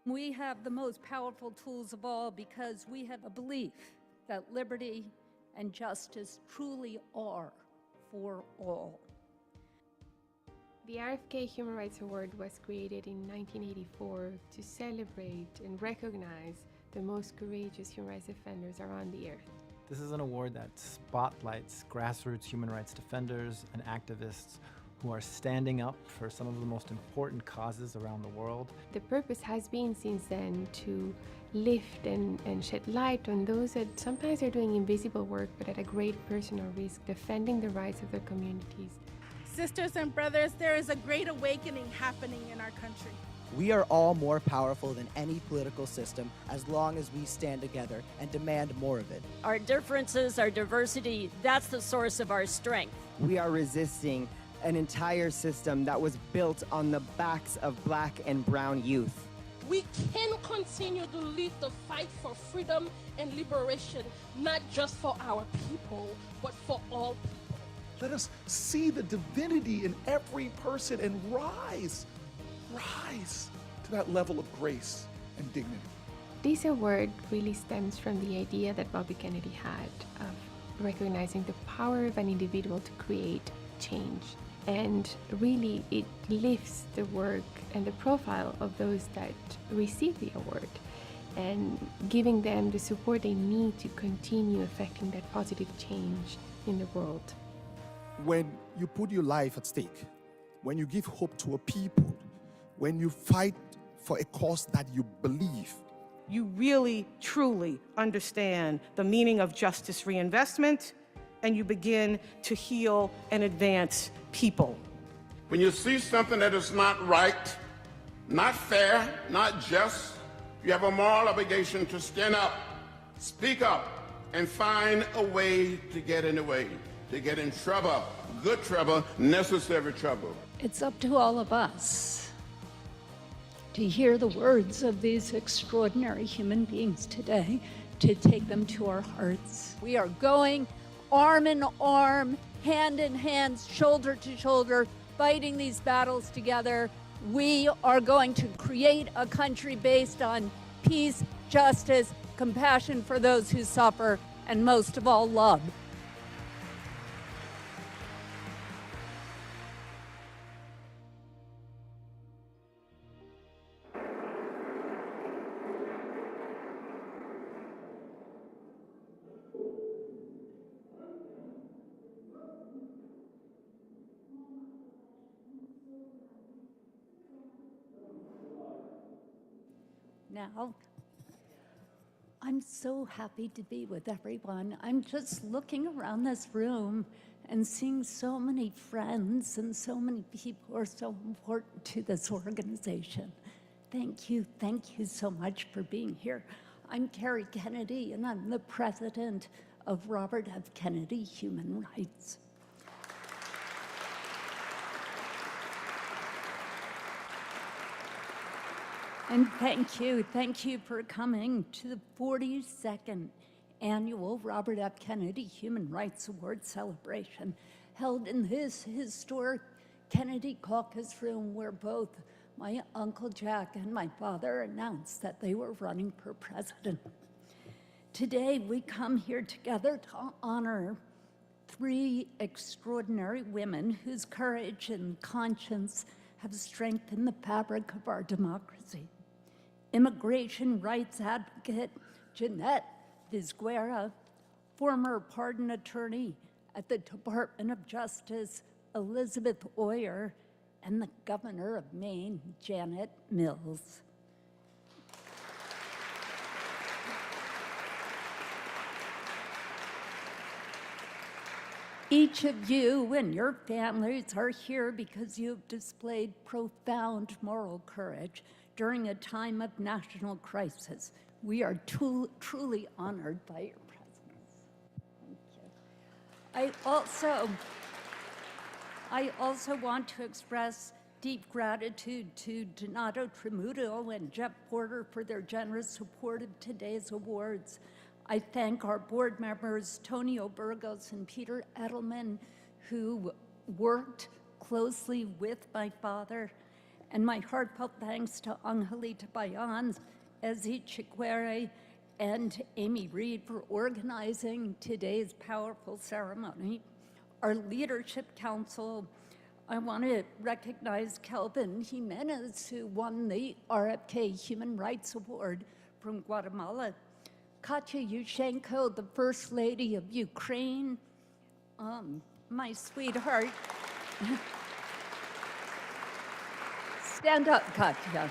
We have the most powerful tools of all because we have a belief that liberty and justice truly are for all. The RFK Human Rights Award was created in 1984 to celebrate and recognize the most courageous human rights defenders around the earth. This is an award that spotlights grassroots human rights defenders and activists who are standing up for some of the most important causes around the world. The purpose has been since then to lift and shed light on those that sometimes are doing invisible work but at a great personal risk, defending the rights of their communities. Sisters and brothers, there is a great awakening happening in our country. We are all more powerful than any political system as long as we stand together and demand more of it. Our differences, our diversity, that's the source of our strength. We are resisting an entire system that was built on the backs of Black and brown youth. We can continue to lead the fight for freedom and liberation, not just for our people, but for all people. Let us see the divinity in every person and rise to that level of grace and dignity. This award really stems from the idea that Bobby Kennedy had of recognizing the power of an individual to create change. And really, it lifts the work and the profile of those that receive the award and giving them the support they need to continue affecting that positive change in the world. When you put your life at stake, when you give hope to a people, when you fight for a cause that you believe, you really, truly understand the meaning of justice reinvestment, and you begin to heal and advance people. When you see something that is not right, not fair, not just, you have a moral obligation to stand up, speak up, and find a way to get in the way, to get in trouble, good trouble, necessary trouble. It's up to all of us to hear the words of these extraordinary human beings today, to take them to our hearts. We are going arm in arm, hand in hand, shoulder to shoulder, fighting these battles together. We are going to create a country based on peace, justice, compassion for those who suffer, and most of all, love. Now, I'm so happy to be with everyone. I'm just looking around this room and seeing so many friends and so many people who are so important to this organization. Thank you so much for being here. I'm Carrie Kennedy, and I'm the president of Robert F. Kennedy Human Rights. And thank you for coming to the 42nd annual Robert F. Kennedy Human Rights Award celebration, held in this historic Kennedy caucus room where both my Uncle Jack and my father announced that they were running for president. Today, we come here together to honor three extraordinary women whose courage and conscience have strengthened the fabric of our democracy. Immigration rights advocate Jeanette Vizguerra, former pardon attorney at the Department of Justice Elizabeth Oyer, and the governor of Maine, Janet Mills. Each of you and your families are here because you've displayed profound moral courage during a time of national crisis. We are truly honored by your presence. Thank you. I also want to express deep gratitude to Donato Tramuto and Jeff Porter for their generous support of today's awards. I thank our board members, Tonio Burgos and Peter Edelman, who worked closely with my father, And my heartfelt thanks to Angelita Bayans, Ezzy Chikwere, and Amy Reed for organizing today's powerful ceremony. Our Leadership Council, I want to recognize Kelvin Jimenez, who won the RFK Human Rights Award from Guatemala. Katya Yushchenko, the First Lady of Ukraine, my sweetheart. Stand up, Katya.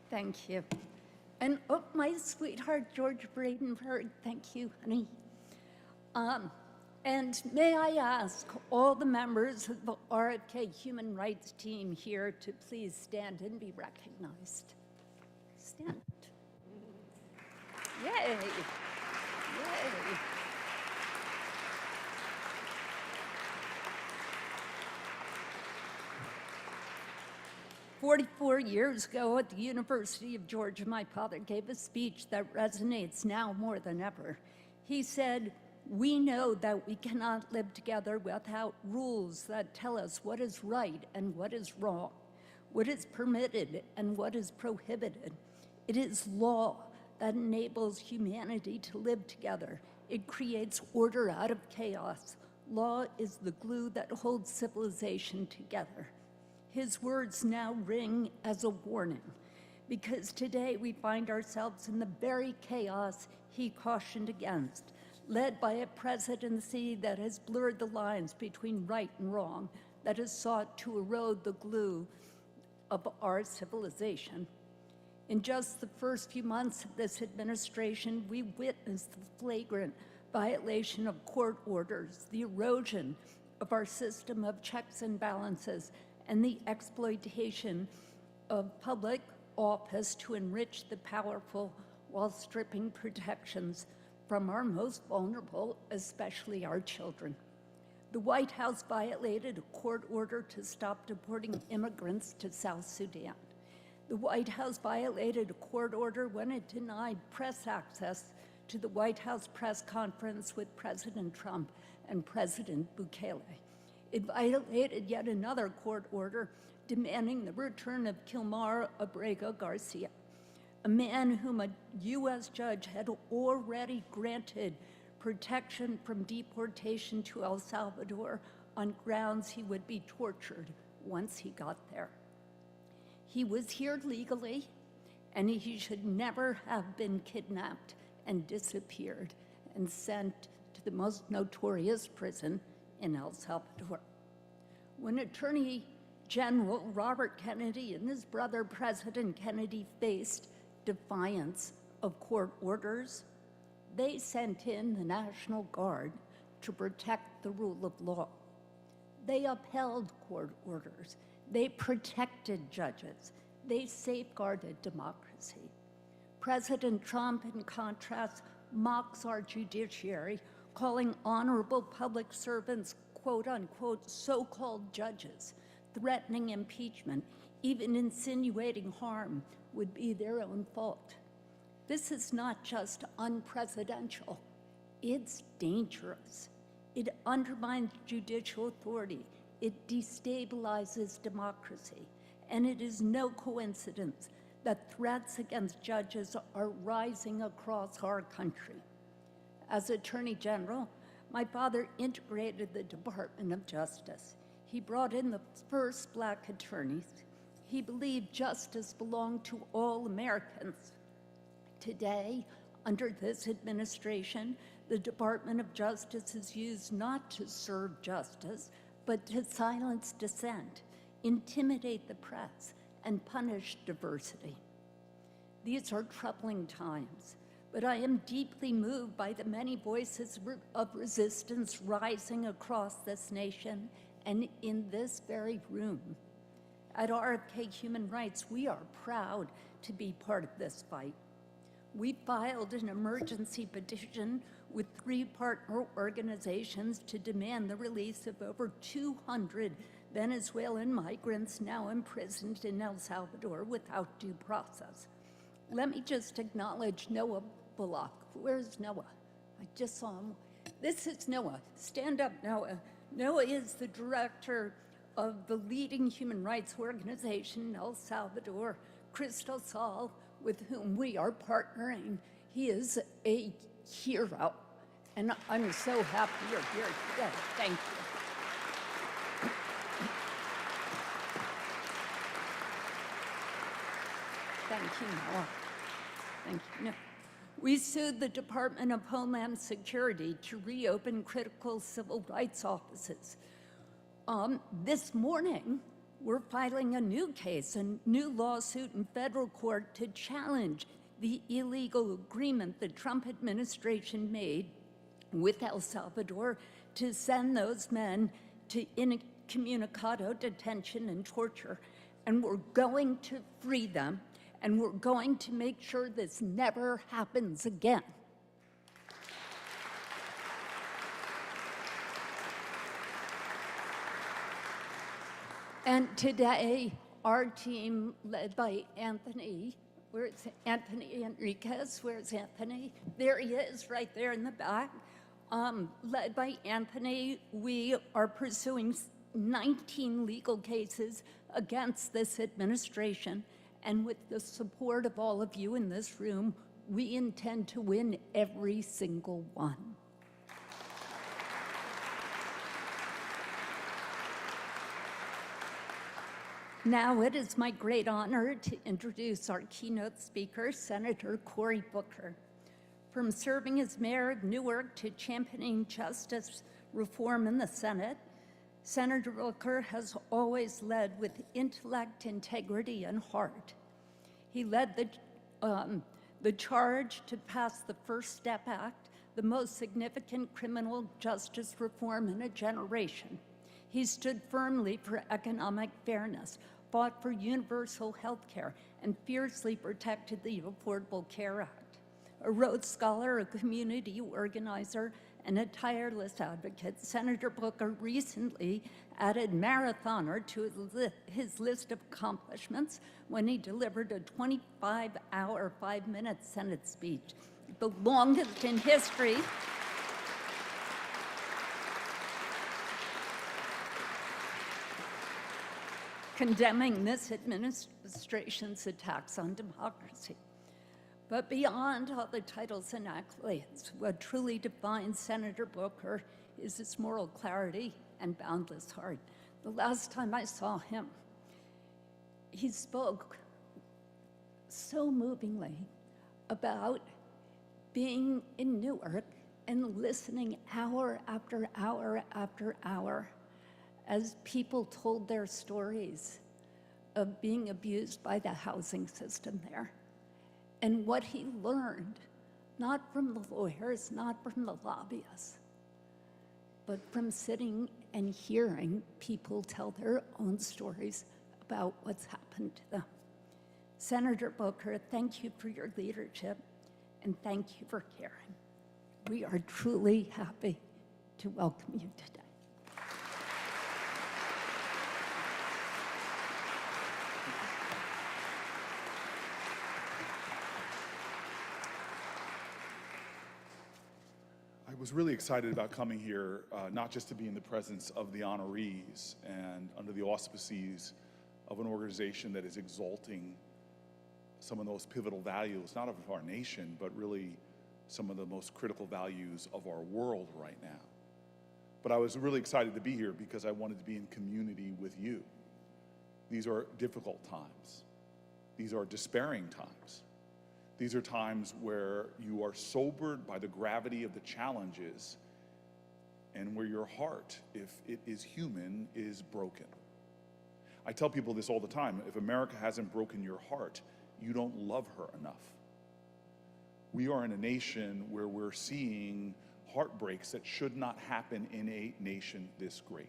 Thank you. And oh, my sweetheart, George Bradenberg, thank you, honey. And may I ask all the members of the RFK Human Rights team here to please stand and be recognized. Stand. Yay. Yay. "44 years ago at the University of Georgia, my father gave a speech that resonates now more than ever. He said, "We know that we cannot live together without rules that tell us what is right and what is wrong, what is permitted and what is prohibited. It is law that enables humanity to live together. It creates order out of chaos. Law is the glue that holds civilization together." His words now ring as a warning, because today we find ourselves in the very chaos he cautioned against, led by a presidency that has blurred the lines between right and wrong, that has sought to erode the glue of our civilization. In just the first few months of this administration, we witnessed the flagrant violation of court orders, the erosion of our system of checks and balances, and the exploitation of public office to enrich the powerful while stripping protections from our most vulnerable, especially our children. The White House violated a court order to stop deporting immigrants to South Sudan. The White House violated a court order when it denied press access to the White House press conference with President Trump and President Bukele. It violated yet another court order demanding the return of Kilmar Abrego Garcia, a man whom a U.S. judge had already granted protection from deportation to El Salvador on grounds he would be tortured once he got there. He was here legally, and he should never have been kidnapped and disappeared and sent to the most notorious prison in El Salvador. When Attorney General Robert Kennedy and his brother President Kennedy faced defiance of court orders, they sent in the National Guard to protect the rule of law. They upheld court orders. They protected judges. They safeguarded democracy. President Trump, in contrast, mocks our judiciary, calling honorable public servants, quote unquote, so-called judges, threatening impeachment, even insinuating harm would be their own fault. This is not just unpresidential, it's dangerous. It undermines judicial authority, it destabilizes democracy, and it is no coincidence that threats against judges are rising across our country. As Attorney General, my father integrated the Department of Justice. He brought in the first Black attorneys. He believed justice belonged to all Americans. Today, under this administration, the Department of Justice is used not to serve justice, but to silence dissent, intimidate the press, and punish diversity. These are troubling times, but I am deeply moved by the many voices of resistance rising across this nation and in this very room. At RFK Human Rights, we are proud to be part of this fight. We filed an emergency petition with 3 partner organizations to demand the release of over 200 Venezuelan migrants now imprisoned in El Salvador without due process. Let me just acknowledge Noah Bullock. Where's Noah? I just saw him. This is Noah. Stand up, Noah. Noah is the director of the leading human rights organization in El Salvador, Crystal Sol, with whom we are partnering. He is a hero, and I'm so happy you're here today. Thank you. Thank you, Noah. Thank you. No. We sued the Department of Homeland Security to reopen critical civil rights offices. This morning, we're filing a new case, a new lawsuit in federal court to challenge the illegal agreement the Trump administration made with El Salvador to send those men to incommunicado detention and torture. And we're going to free them, and we're going to make sure this never happens again. And today, our team, led by Anthony, where's Anthony Enriquez? Where's Anthony? There he is, right there in the back. Led by Anthony, we are pursuing 19 legal cases against this administration. And with the support of all of you in this room, we intend to win every single one. Now it is my great honor to introduce our keynote speaker, Senator Cory Booker. From serving as mayor of Newark to championing justice reform in the Senate, Senator Booker has always led with intellect, integrity, and heart. He led the charge to pass the First Step Act, the most significant criminal justice reform in a generation. He stood firmly for economic fairness, fought for universal health care, and fiercely protected the Affordable Care Act. A Rhodes Scholar, a community organizer, and a tireless advocate, Senator Booker recently added marathoner to his list of accomplishments when he delivered a 25-hour, 5-minute Senate speech, the longest in history. Condemning this administration's attacks on democracy. But beyond all the titles and accolades, what truly defines Senator Booker is his moral clarity and boundless heart. The last time I saw him, he spoke so movingly about being in Newark and listening hour after hour after hour as people told their stories of being abused by the housing system there. And what he learned, not from the lawyers, not from the lobbyists, but from sitting and hearing people tell their own stories about what's happened to them. Senator Booker, thank you for your leadership, and thank you for caring. We are truly happy to welcome you today. I was really excited about coming here, not just to be in the presence of the honorees and under the auspices of an organization that is exalting some of those pivotal values, not of our nation, but really some of the most critical values of our world right now. But I was really excited to be here because I wanted to be in community with you. These are difficult times. These are despairing times. These are times where you are sobered by the gravity of the challenges and where your heart, if it is human, is broken. I tell people this all the time: if America hasn't broken your heart, you don't love her enough. We are in a nation where we're seeing heartbreaks that should not happen in a nation this great.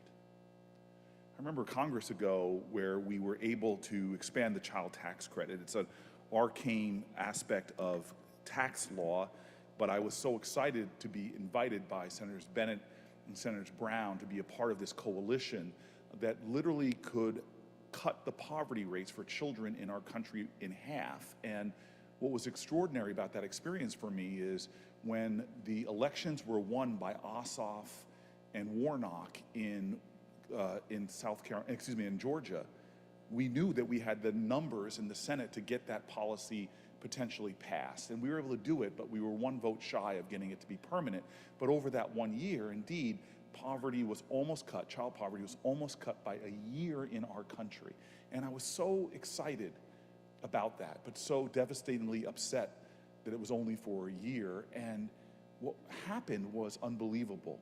I remember Congress ago where we were able to expand the child tax credit. It's an arcane aspect of tax law, but I was so excited to be invited by Senators Bennett and Senators Brown to be a part of this coalition that literally could cut the poverty rates for children in our country in half. And what was extraordinary about that experience for me is when the elections were won by Ossoff and Warnock in South Carolina, in Georgia, we knew that we had the numbers in the Senate to get that policy potentially passed. And we were able to do it, but we were one vote shy of getting it to be permanent. But over that 1 year, indeed, poverty was almost cut, child poverty was almost cut by a year in our country. And I was so excited about that, but so devastatingly upset that it was only for a year. And what happened was unbelievable.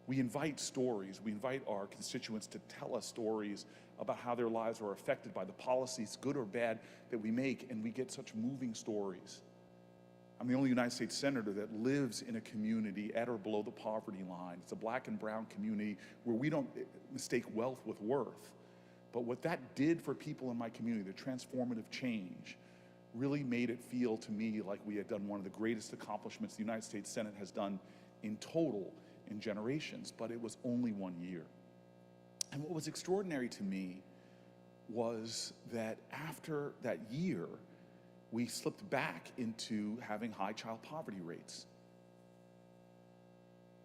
We invite stories, we invite our constituents to tell us stories about how their lives are affected by the policies, good or bad, that we make, and we get such moving stories. I'm the only United States Senator that lives in a community at or below the poverty line. It's a black and brown community where we don't mistake wealth with worth. But what that did for people in my community, the transformative change, really made it feel to me like we had done one of the greatest accomplishments the United States Senate has done in total in generations, but it was only 1 year. And what was extraordinary to me was that after that year, we slipped back into having high child poverty rates.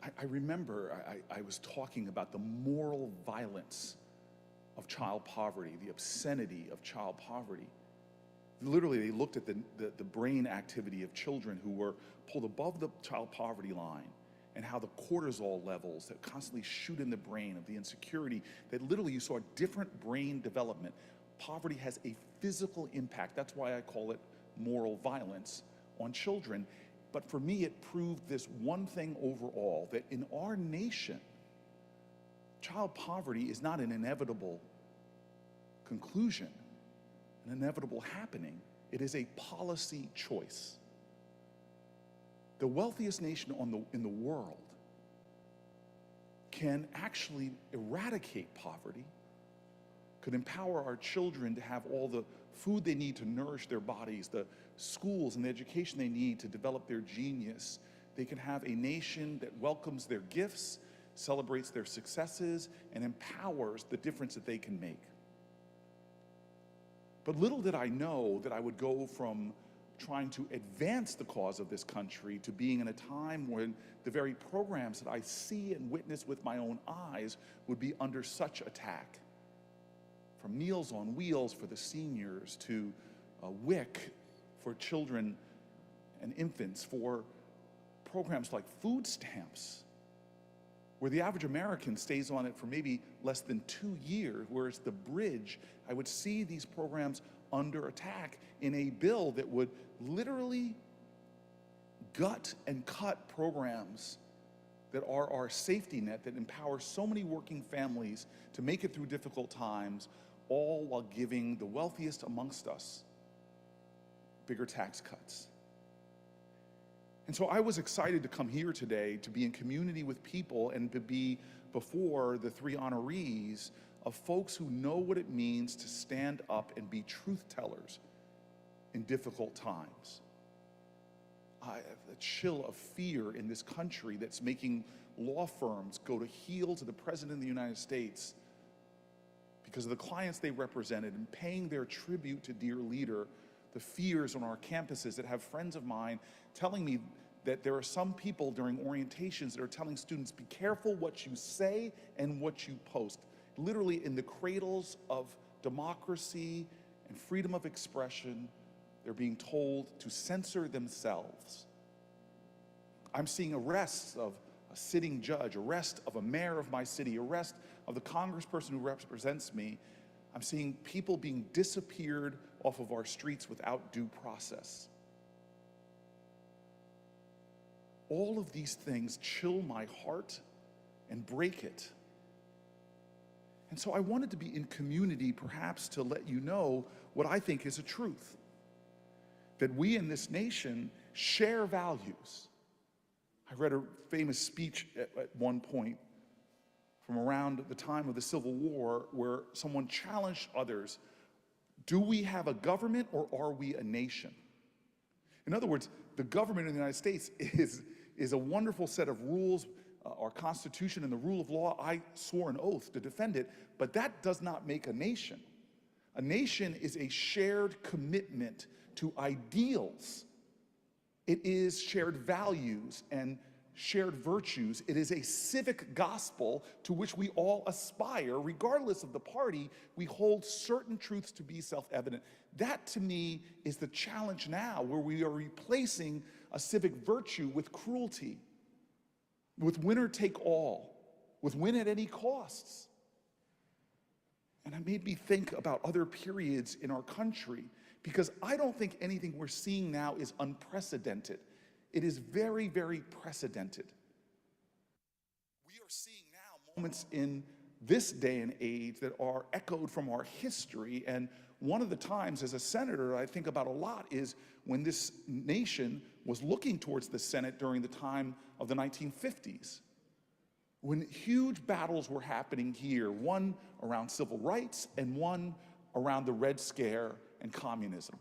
I remember I was talking about the moral violence of child poverty, the obscenity of child poverty. Literally, they looked at the brain activity of children who were pulled above the child poverty line, and how the cortisol levels that constantly shoot in the brain of the insecurity, that literally you saw a different brain development. Poverty has a physical impact. That's why I call it moral violence on children. But for me, it proved this one thing overall, that in our nation, child poverty is not an inevitable conclusion, an inevitable happening. It is a policy choice. The wealthiest nation in the world can actually eradicate poverty, could empower our children to have all the food they need to nourish their bodies, the schools and the education they need to develop their genius. They can have a nation that welcomes their gifts, celebrates their successes, and empowers the difference that they can make. But little did I know that I would go from trying to advance the cause of this country to being in a time when the very programs that I see and witness with my own eyes would be under such attack. From Meals on Wheels for the seniors to WIC for children and infants, for programs like food stamps, where the average American stays on it for maybe less than 2 years, whereas the bridge, I would see these programs under attack in a bill that would literally gut and cut programs that are our safety net, that empower so many working families to make it through difficult times, all while giving the wealthiest amongst us bigger tax cuts. And so I was excited to come here today to be in community with people and to be before the 3 honorees of folks who know what it means to stand up and be truth tellers in difficult times. The chill of fear in this country that's making law firms go to heel to the President of the United States because of the clients they represented and paying their tribute to dear leader. The fears on our campuses that have friends of mine telling me that there are some people during orientations that are telling students, be careful what you say and what you post. Literally in the cradles of democracy and freedom of expression, they're being told to censor themselves. I'm seeing arrests of a sitting judge, arrest of a mayor of my city, arrest of the congressperson who represents me. I'm seeing people being disappeared off of our streets without due process. All of these things chill my heart and break it. And so I wanted to be in community, perhaps to let you know what I think is a truth. That we in this nation share values. I read a famous speech at one point from around the time of the Civil War where someone challenged others, do we have a government or are we a nation? In other words, the government in the United States is a wonderful set of rules, our Constitution and the rule of law. I swore an oath to defend it, but that does not make a nation. A nation is a shared commitment to ideals. It is shared values and shared virtues. It is a civic gospel to which we all aspire. Regardless of the party, we hold certain truths to be self-evident. That, to me, is the challenge now, where we are replacing a civic virtue with cruelty, with winner take all, with win at any costs. And it made me think about other periods in our country, because I don't think anything we're seeing now is unprecedented. It is very, very precedented. We are seeing now moments in this day and age that are echoed from our history, and one of the times as a senator I think about a lot is when this nation was looking towards the Senate during the time of the 1950s, when huge battles were happening here, one around civil rights and one around the Red Scare and communism.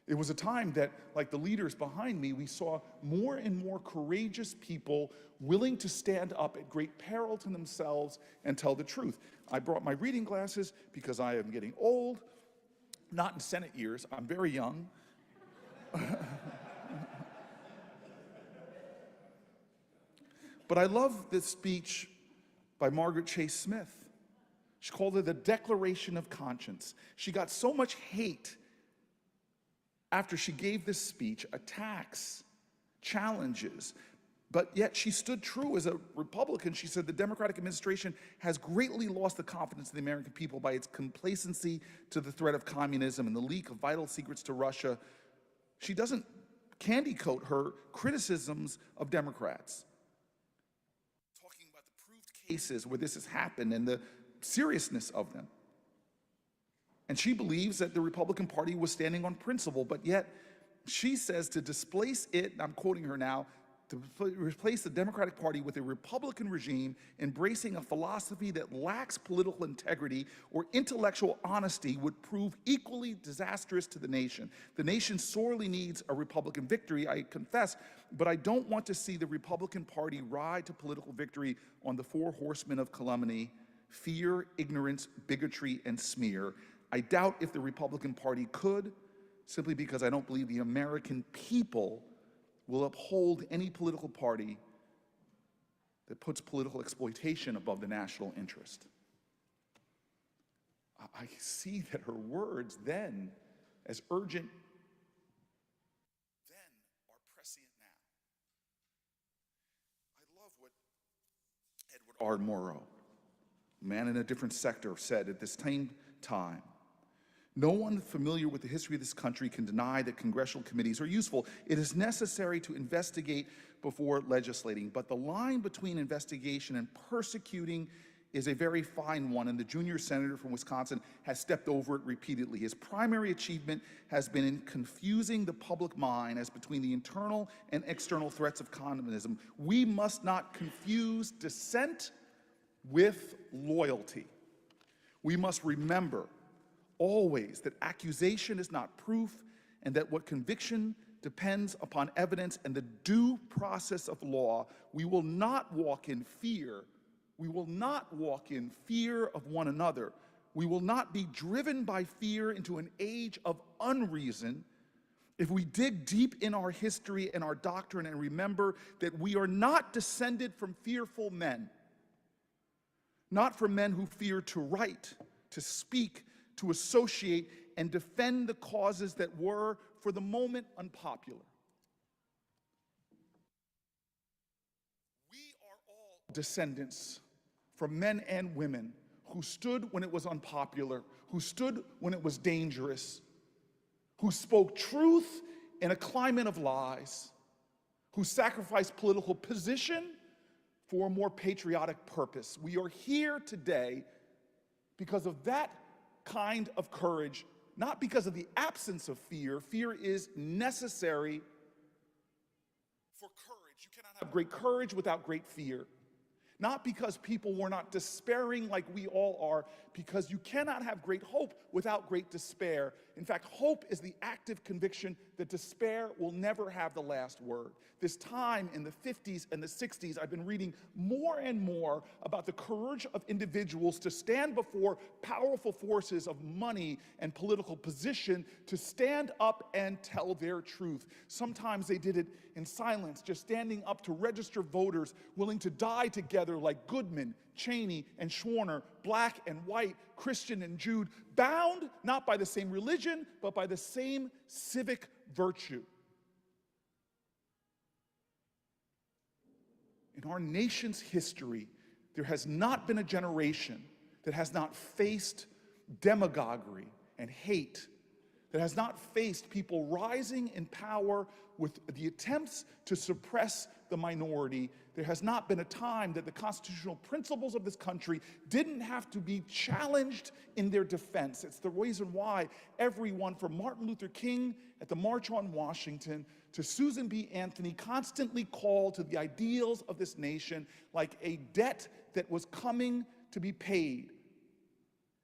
It was a time that, like the leaders behind me, we saw more and more courageous people willing to stand up at great peril to themselves and tell the truth. I brought my reading glasses because I am getting old, not in Senate years, I'm very young. But I love this speech by Margaret Chase Smith. She called it the Declaration of Conscience. She got so much hate after she gave this speech, attacks, challenges, but yet she stood true as a Republican. She said the Democratic administration has greatly lost the confidence of the American people by its complacency to the threat of communism and the leak of vital secrets to Russia. She doesn't candy coat her criticisms of Democrats, talking about the proved cases where this has happened and the seriousness of them. And she believes that the Republican Party was standing on principle, but yet she says to displace it, and I'm quoting her now, to replace the Democratic Party with a Republican regime embracing a philosophy that lacks political integrity or intellectual honesty would prove equally disastrous to the nation. The nation sorely needs a Republican victory, I confess, but I don't want to see the Republican Party ride to political victory on the four horsemen of calumny: fear, ignorance, bigotry, and smear. I doubt if the Republican Party could, simply because I don't believe the American people will uphold any political party that puts political exploitation above the national interest. I see that her words then, as urgent then, are prescient now. I love what Edward R. Murrow, a man in a different sector, said at this same time. No one familiar with the history of this country can deny that congressional committees are useful. It is necessary to investigate before legislating, but the line between investigation and persecuting is a very fine one, and the junior senator from Wisconsin has stepped over it repeatedly. His primary achievement has been in confusing the public mind as between the internal and external threats of communism. We must not confuse dissent with loyalty. We must remember always that accusation is not proof, and that what conviction depends upon evidence and the due process of law. We will not walk in fear. We will not walk in fear of one another. We will not be driven by fear into an age of unreason if we dig deep in our history and our doctrine and remember that we are not descended from fearful men, not from men who fear to write, to speak, to associate, and defend the causes that were, for the moment, unpopular. We are all descendants from men and women who stood when it was unpopular, who stood when it was dangerous, who spoke truth in a climate of lies, who sacrificed political position for a more patriotic purpose. We are here today because of that kind of courage, not because of the absence of fear. Fear is necessary for courage. You cannot have great courage without great fear. Not because people were not despairing like we all are, because you cannot have great hope without great despair. In fact, hope is the active conviction that despair will never have the last word. This time in the 50s and the 60s, I've been reading more and more about the courage of individuals to stand before powerful forces of money and political position, to stand up and tell their truth. Sometimes they did it in silence, just standing up to register voters willing to die together like Goodman, Cheney, and Schwerner, black and white, Christian and Jude, bound not by the same religion, but by the same civic virtue. In our nation's history, there has not been a generation that has not faced demagoguery and hate, that has not faced people rising in power with the attempts to suppress the minority. There has not been a time that the constitutional principles of this country didn't have to be challenged in their defense. It's the reason why everyone from Martin Luther King at the March on Washington to Susan B. Anthony constantly called to the ideals of this nation like a debt that was coming to be paid,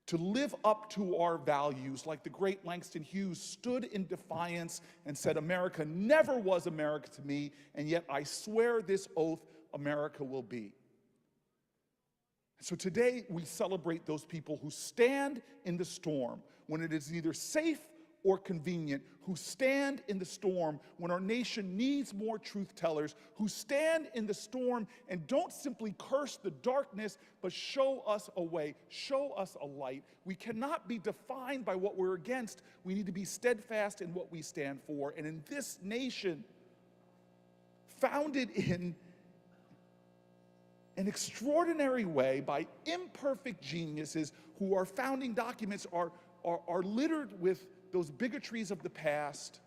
to live up to our values, like the great Langston Hughes stood in defiance and said, America never was America to me, and yet I swear this oath, America will be. So today we celebrate those people who stand in the storm when it is neither safe or convenient, who stand in the storm when our nation needs more truth tellers, who stand in the storm and don't simply curse the darkness, but show us a way, show us a light. We cannot be defined by what we're against. We need to be steadfast in what we stand for. And in this nation, founded in an extraordinary way by imperfect geniuses who our founding documents are littered with those bigotries of the past.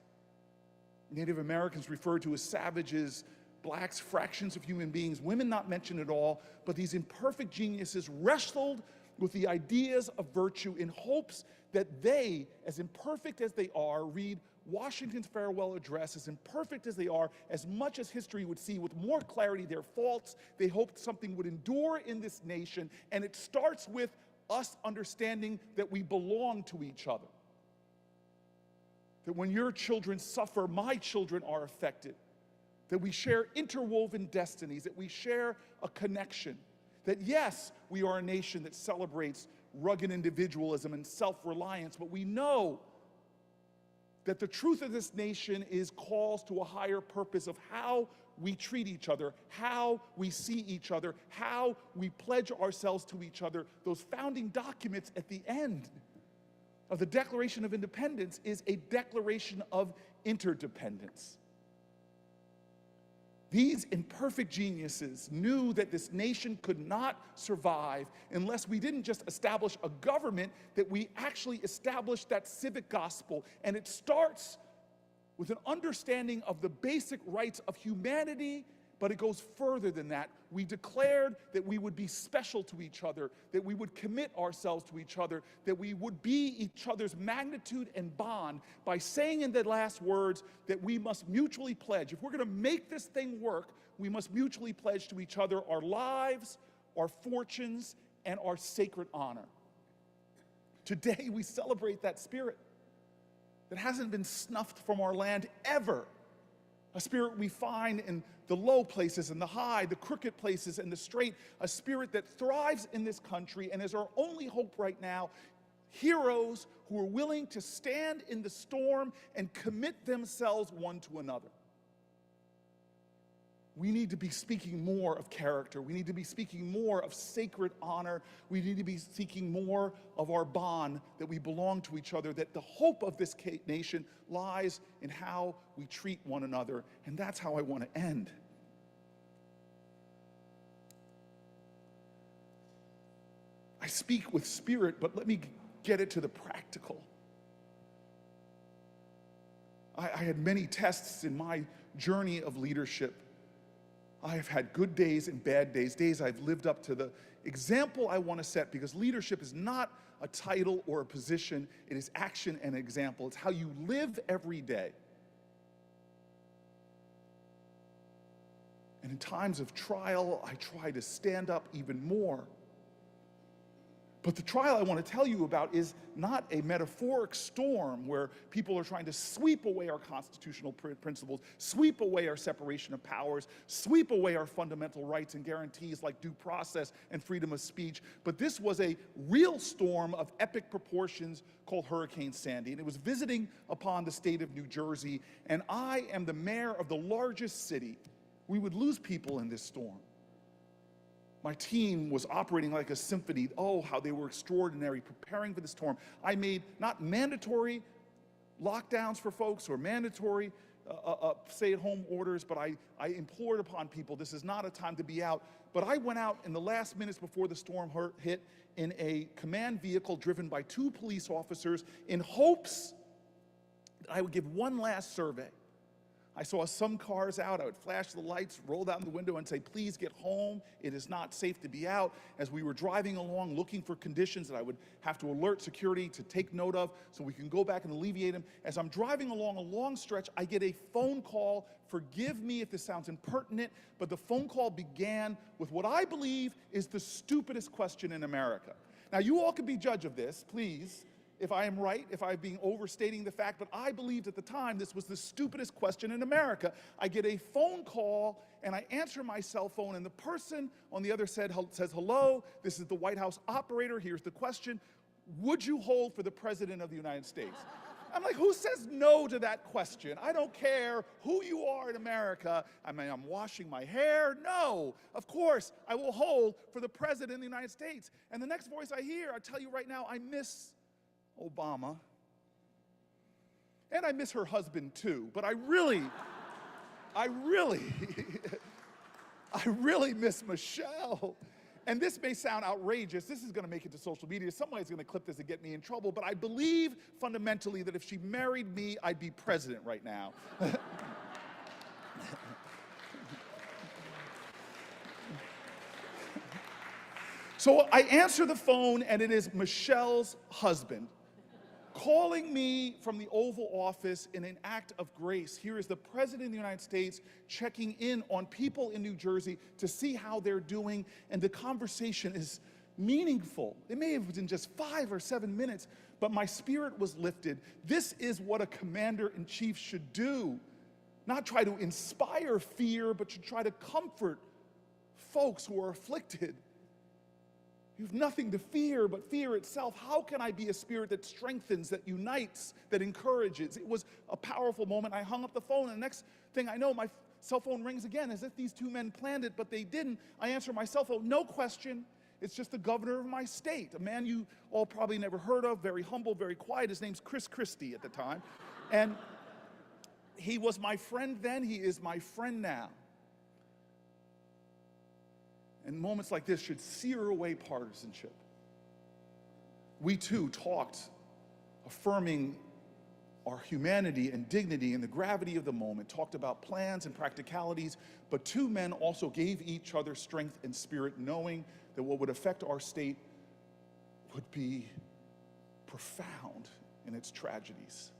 Native Americans referred to as savages, blacks, fractions of human beings, women not mentioned at all, but these imperfect geniuses wrestled with the ideas of virtue in hopes that they, as imperfect as they are, read Washington's farewell address, as imperfect as they are, as much as history would see with more clarity their faults, they hoped something would endure in this nation, and it starts with us understanding that we belong to each other. That when your children suffer, my children are affected. That we share interwoven destinies, that we share a connection. That yes, we are a nation that celebrates rugged individualism and self-reliance, but we know that the truth of this nation is calls to a higher purpose of how we treat each other, how we see each other, how we pledge ourselves to each other. Those founding documents at the end of the Declaration of Independence is a declaration of interdependence. These imperfect geniuses knew that this nation could not survive unless we didn't just establish a government, that we actually established that civic gospel. And it starts with an understanding of the basic rights of humanity, but it goes further than that. We declared that we would be special to each other, that we would commit ourselves to each other, that we would be each other's magnitude and bond by saying in the last words that we must mutually pledge. If we're going to make this thing work, we must mutually pledge to each other our lives, our fortunes, and our sacred honor. Today we celebrate that spirit that hasn't been snuffed from our land ever. A spirit we find in the low places and the high, the crooked places and the straight, a spirit that thrives in this country and is our only hope right now. Heroes who are willing to stand in the storm and commit themselves one to another. We need to be speaking more of character. We need to be speaking more of sacred honor. We need to be seeking more of our bond, that we belong to each other, that the hope of this nation lies in how we treat one another. And that's how I want to end. I speak with spirit, but let me get it to the practical. I had many tests in my journey of leadership. I have had good days and bad days, days I've lived up to the example I want to set, because leadership is not a title or a position, it is action and example. It's how you live every day. And And in times of trial, I try to stand up even more. But the trial I want to tell you about is not a metaphoric storm where people are trying to sweep away our constitutional principles, sweep away our separation of powers, sweep away our fundamental rights and guarantees like due process and freedom of speech. But this was a real storm of epic proportions called Hurricane Sandy, and it was visiting upon the state of New Jersey, and I am the mayor of the largest city. We would lose people in this storm. My team was operating like a symphony. Oh, how they were extraordinary, preparing for the storm. I made not mandatory lockdowns for folks or mandatory stay-at-home orders, but I implored upon people, this is not a time to be out. But I went out in the last minutes before the storm hit in a command vehicle driven by 2 police officers in hopes that I would give one last survey. I saw some cars out. I would flash the lights, roll down the window and say, please get home. It is not safe to be out. As we were driving along, looking for conditions that I would have to alert security to take note of so we can go back and alleviate them. As I'm driving along a long stretch, I get a phone call. Forgive me if this sounds impertinent, but the phone call began with what I believe is the stupidest question in America. Now, you all can be judge of this, please, if I am right, if I'm being overstating the fact, but I believed at the time this was the stupidest question in America. I get a phone call, and I answer my cell phone, and the person on the other side says, hello, this is the White House operator, here's the question, would you hold for the President of the United States? I'm like, who says no to that question? I don't care who you are in America. I mean, I'm washing my hair. No, of course, I will hold for the President of the United States. And the next voice I hear, I tell you right now, I miss Obama. And I miss her husband too, but I really miss Michelle. And this may sound outrageous. This is going to make it to social media. Somebody's going to clip this and get me in trouble, but I believe fundamentally that if she married me, I'd be president right now. So I answer the phone, and it is Michelle's husband calling me from the Oval Office in an act of grace. Here is the President of the United States checking in on people in New Jersey to see how they're doing, and the conversation is meaningful. It may have been just 5 or 7 minutes, but my spirit was lifted. This is what a commander-in-chief should do. Not try to inspire fear, but to try to comfort folks who are afflicted. You have nothing to fear but fear itself. How can I be a spirit that strengthens, that unites, that encourages? It was a powerful moment. I hung up the phone, and the next thing I know, my cell phone rings again, as if these 2 men planned it, but they didn't. I answer my cell phone, no question. It's just the governor of my state, a man you all probably never heard of, very humble, very quiet. His name's Chris Christie at the time. And he was my friend then, he is my friend now. And moments like this should sear away partisanship. We too talked, affirming our humanity and dignity and the gravity of the moment, talked about plans and practicalities, but 2 men also gave each other strength and spirit, knowing that what would affect our state would be profound in its tragedies.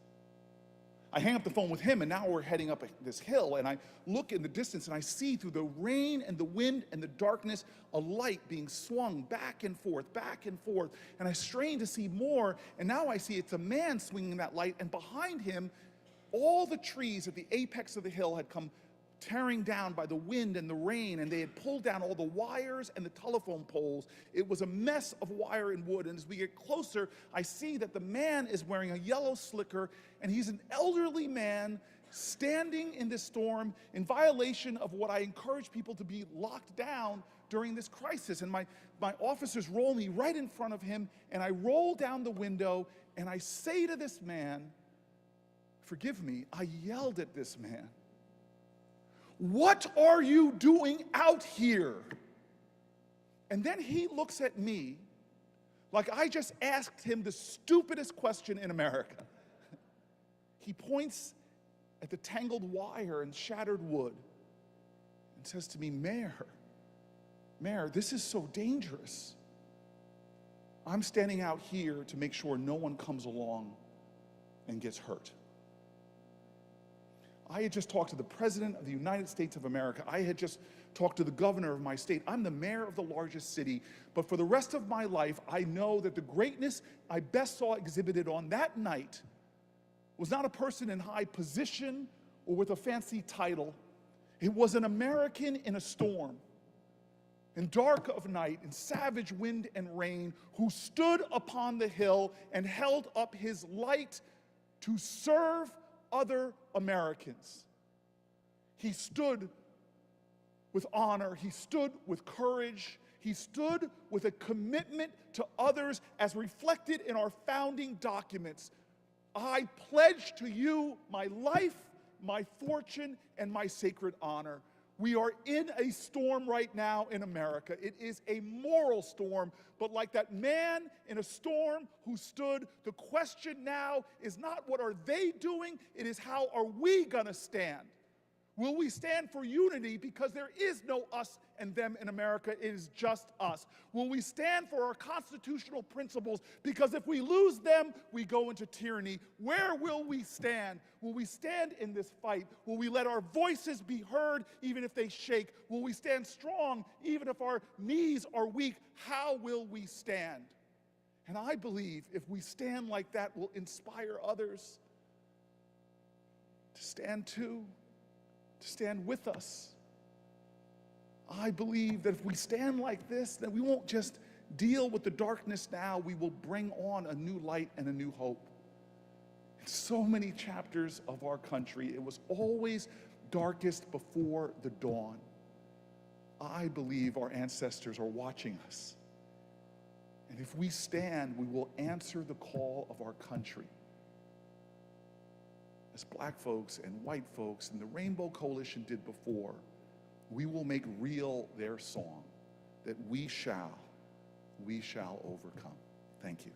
I hang up the phone with him, and now we're heading up this hill, and I look in the distance, and I see through the rain and the wind and the darkness a light being swung back and forth, and I strain to see more, and now I see it's a man swinging that light, and behind him, all the trees at the apex of the hill had come tearing down by the wind and the rain, and they had pulled down all the wires and the telephone poles. It was a mess of wire and wood, and as we get closer, I see that the man is wearing a yellow slicker, and he's an elderly man standing in this storm in violation of what I encourage people to be locked down during this crisis. And my officers roll me right in front of him, and I roll down the window, and I say to this man, forgive me, I yelled at this man, "What are you doing out here?" And then he looks at me like I just asked him the stupidest question in America. He points at the tangled wire and shattered wood and says to me, Mayor, this is so dangerous. I'm standing out here to make sure no one comes along and gets hurt. I had just talked to the President of the United States of America. I had just talked to the governor of my state. I'm the mayor of the largest city, but for the rest of my life, I know that the greatness I best saw exhibited on that night was not a person in high position or with a fancy title. It was an American in a storm, in dark of night, in savage wind and rain, who stood upon the hill and held up his light to serve other Americans. He stood with honor, he stood with courage, he stood with a commitment to others as reflected in our founding documents. I pledge to you my life, my fortune, and my sacred honor. We are in a storm right now in America. It is a moral storm, but like that man in a storm who stood, the question now is not what are they doing, it is how are we gonna stand? Will we stand for unity because there is no us and them in America, it is just us? Will we stand for our constitutional principles because if we lose them, we go into tyranny? Where will we stand? Will we stand in this fight? Will we let our voices be heard even if they shake? Will we stand strong even if our knees are weak? How will we stand? And I believe if we stand like that, we'll inspire others to stand too, to stand with us. I believe that if we stand like this, then we won't just deal with the darkness now, we will bring on a new light and a new hope. In so many chapters of our country, it was always darkest before the dawn. I believe our ancestors are watching us. And if we stand, we will answer the call of our country. As black folks and white folks and the Rainbow Coalition did before, we will make real their song that we shall overcome. Thank you.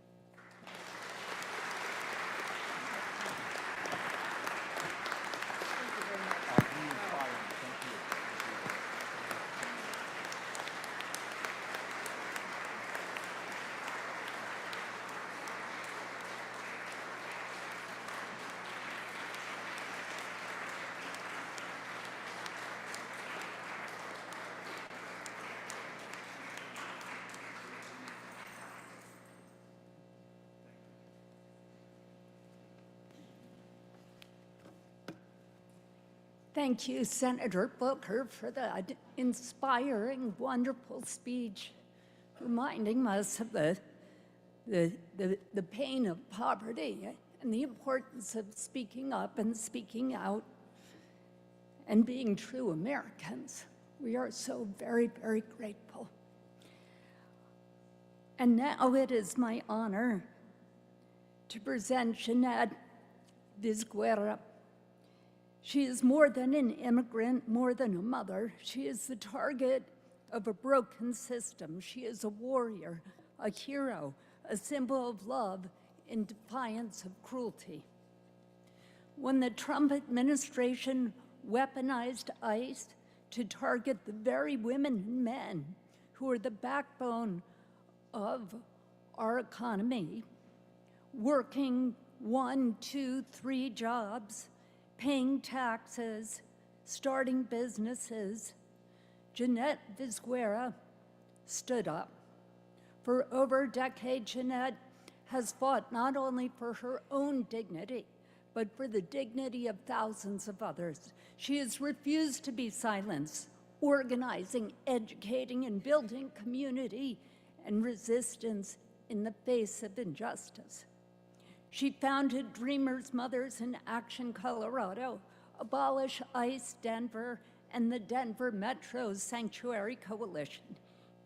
Thank you, Senator Booker, for that inspiring, wonderful speech, reminding us of the pain of poverty and the importance of speaking up and speaking out and being true Americans. We are so very, very grateful. And now it is my honor to present Jeanette Vizguerra. She is more than an immigrant, more than a mother. She is the target of a broken system. She is a warrior, a hero, a symbol of love in defiance of cruelty. When the Trump administration weaponized ICE to target the very women and men who are the backbone of our economy, working 1, 2, 3 jobs, paying taxes, starting businesses, Jeanette Vizguerra stood up. For over a decade, Jeanette has fought not only for her own dignity, but for the dignity of thousands of others. She has refused to be silenced, organizing, educating, and building community and resistance in the face of injustice. She founded Dreamers Mothers in Action Colorado, Abolish ICE Denver, and the Denver Metro Sanctuary Coalition.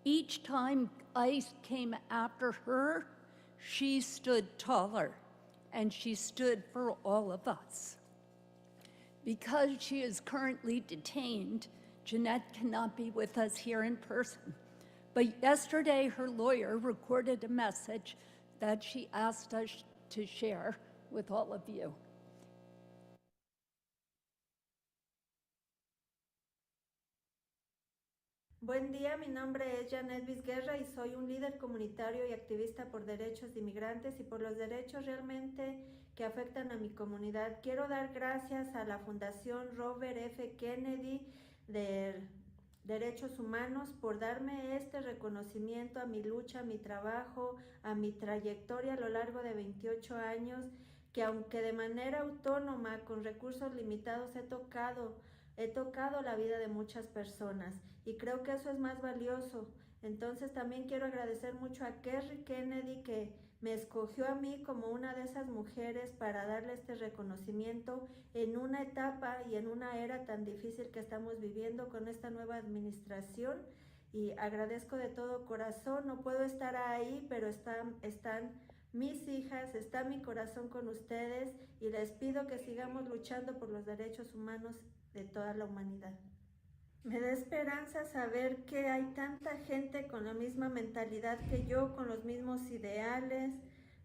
Each time ICE came after her, she stood taller, and she stood for all of us. Because she is currently detained, Janette cannot be with us here in person. But yesterday, her lawyer recorded a message that she asked us to share with all of you. Buen día, mi nombre es Jeanette Vizguerra y soy un líder comunitario y activista por derechos de inmigrantes y por los derechos realmente que afectan a mi comunidad. Quiero dar gracias a la Fundación Robert F. Kennedy de Derechos Humanos por darme este reconocimiento a mi lucha, a mi trabajo, a mi trayectoria a lo largo de 28 años, que aunque de manera autónoma, con recursos limitados, he tocado la vida de muchas personas y creo que eso es más valioso. Entonces también quiero agradecer mucho a Kerry Kennedy, que me escogió a mí como una de esas mujeres para darle este reconocimiento en una etapa y en una era tan difícil que estamos viviendo con esta nueva administración, y agradezco de todo corazón. No puedo estar ahí, pero están mis hijas, está mi corazón con ustedes y les pido que sigamos luchando por los derechos humanos de toda la humanidad. Me da esperanza saber que hay tanta gente con la misma mentalidad que yo, con los mismos ideales.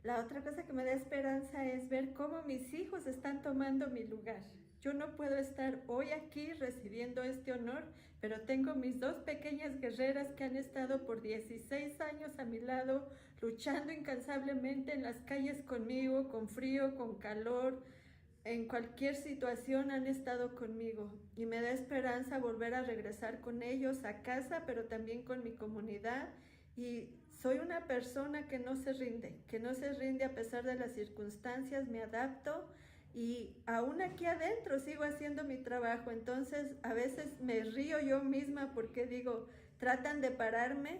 La otra cosa que me da esperanza es ver cómo mis hijos están tomando mi lugar. Yo no puedo estar hoy aquí recibiendo este honor, pero tengo mis dos pequeñas guerreras que han estado por 16 años a mi lado, luchando incansablemente en las calles conmigo, con frío, con calor. En cualquier situación han estado conmigo y me da esperanza volver a regresar con ellos a casa, pero también con mi comunidad. Y soy una persona que no se rinde a pesar de las circunstancias, me adapto y aún aquí adentro sigo haciendo mi trabajo. Entonces a veces me río yo misma porque digo, tratan de pararme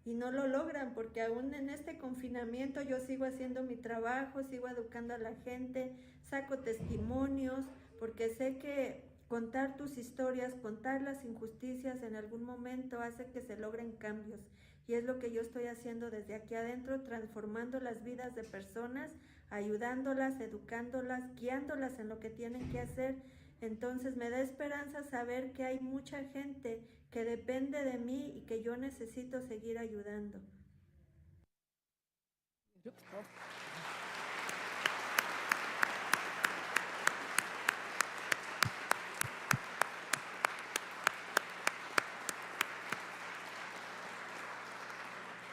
y no lo logran, porque aún en este confinamiento yo sigo haciendo mi trabajo, sigo educando a la gente, saco testimonios, porque sé que contar tus historias, contar las injusticias en algún momento hace que se logren cambios. Y es lo que yo estoy haciendo desde aquí adentro, transformando las vidas de personas, ayudándolas, educándolas, guiándolas en lo que tienen que hacer. Entonces me da esperanza saber que hay mucha gente que depende de mí y que yo necesito seguir ayudando.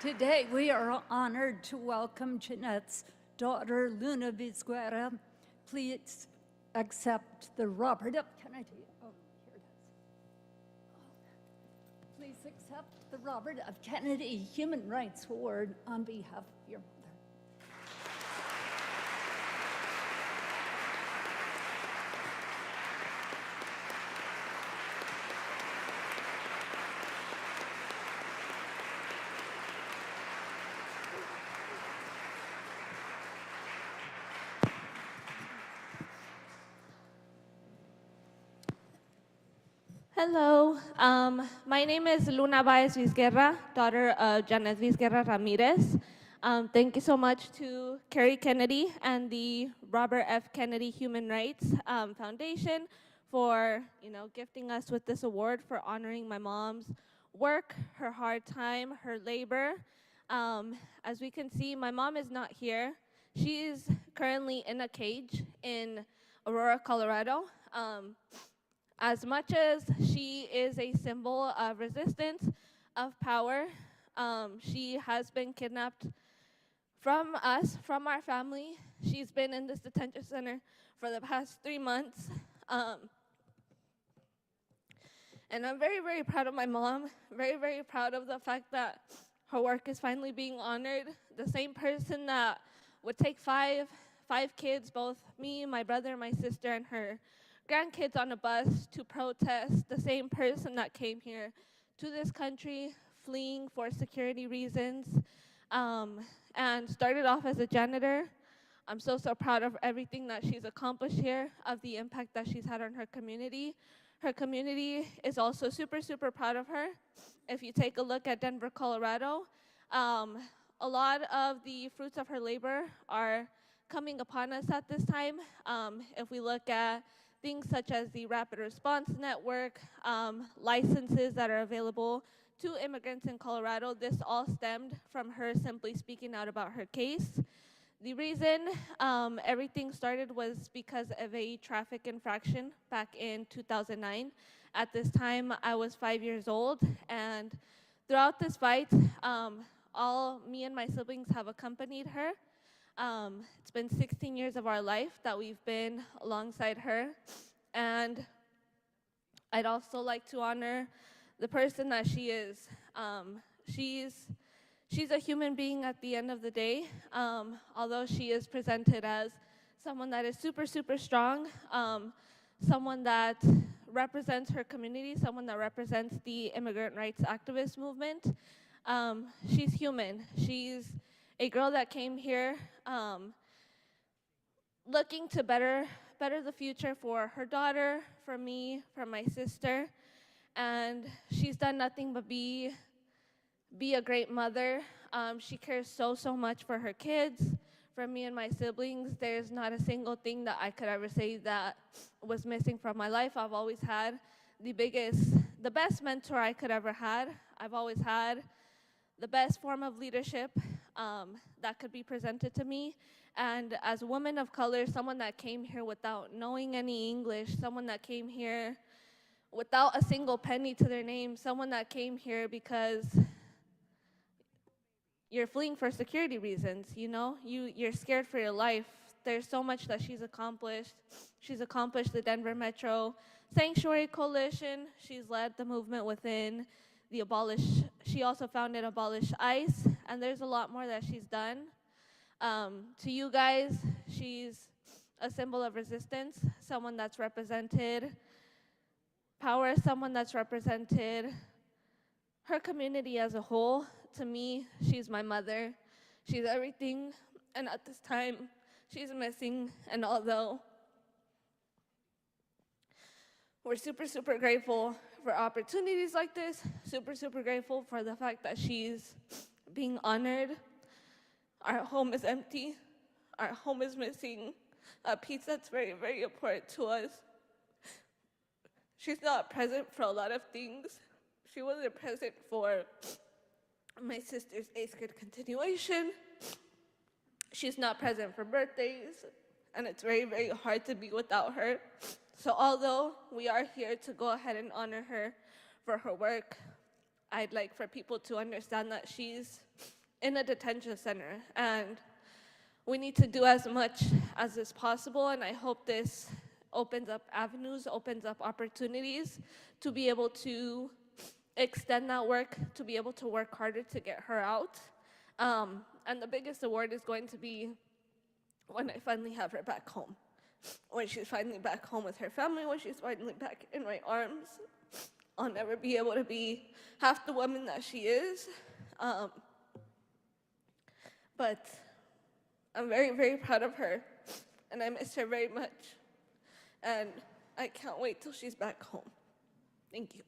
Today, we are honored to welcome Janette's daughter, Luna Vizguera. Please accept the Robert F. Kennedy. Oh, here it is. Please accept the Robert F. Kennedy Human Rights Award on behalf of your mother. Hello, my name is Luna Vizguera, daughter of Jeanette Vizguera Ramirez. Thank you so much to Cory Kennedy and the Robert F. Kennedy Human Rights Foundation for gifting us with this award for honoring my mom's work, her hard time, her labor. As we can see, my mom is not here. She is currently in a cage in Aurora, Colorado. As much as she is a symbol of resistance, of power, she has been kidnapped from us, from our family. She's been in this detention center for the past 3 months. And I'm very, very proud of my mom, very, very proud of the fact that her work is finally being honored. The same person that would take five kids, both me, my brother, my sister, and her grandkids on a bus to protest, the same person that came here to this country fleeing for security reasons, and started off as a janitor. I'm so proud of everything that she's accomplished here, of the impact that she's had on her community. Her community is also super, super proud of her. If you take a look at Denver, Colorado, a lot of the fruits of her labor are coming upon us at this time. If we look at things such as the Rapid Response Network, licenses that are available to immigrants in Colorado, this all stemmed from her simply speaking out about her case. The reason everything started was because of a traffic infraction back in 2009. At this time, I was 5 years old, and throughout this fight, all me and my siblings have accompanied her. It's been 16 years of our life that we've been alongside her. And I'd also like to honor the person that she is. She's a human being at the end of the day, although she is presented as someone that is super, super strong, someone that represents her community, someone that represents the immigrant rights activist movement. She's human. She's a girl that came here looking to better the future for her daughter, for me, for my sister, and she's done nothing but be a great mother. She cares so much for her kids, for me and my siblings. There's not a single thing that I could ever say that was missing from my life. I've always had the best mentor I could ever had. I've always had the best form of leadership that could be presented to me. And as a woman of color, someone that came here without knowing any English, someone that came here without a single penny to their name, someone that came here because you're fleeing for security reasons, you know? You're scared for your life. There's so much that she's accomplished. She's accomplished the Denver Metro Sanctuary Coalition. She's led the movement within the she also founded Abolish ICE, and there's a lot more that she's done. To you guys, she's a symbol of resistance, someone that's represented power, someone that's represented her community as a whole. To me, she's my mother. She's everything, and at this time, she's missing. And although we're super, super grateful for opportunities like this, super, super grateful for the fact that she's being honored, our home is empty. Our home is missing a piece that's very, very important to us. She's not present for a lot of things. She wasn't present for my sister's 8th grade continuation. She's not present for birthdays, and it's very, very hard to be without her. So although we are here to go ahead and honor her for her work, I'd like for people to understand that she's in a detention center, and we need to do as much as is possible, and I hope this opens up avenues, opens up opportunities to be able to extend that work, to be able to work harder to get her out. And the biggest award is going to be when I finally have her back home, when she's finally back home with her family, when she's finally back in my arms. I'll never be able to be half the woman that she is. But I'm very, very proud of her, and I miss her very much. And I can't wait till she's back home. Thank you.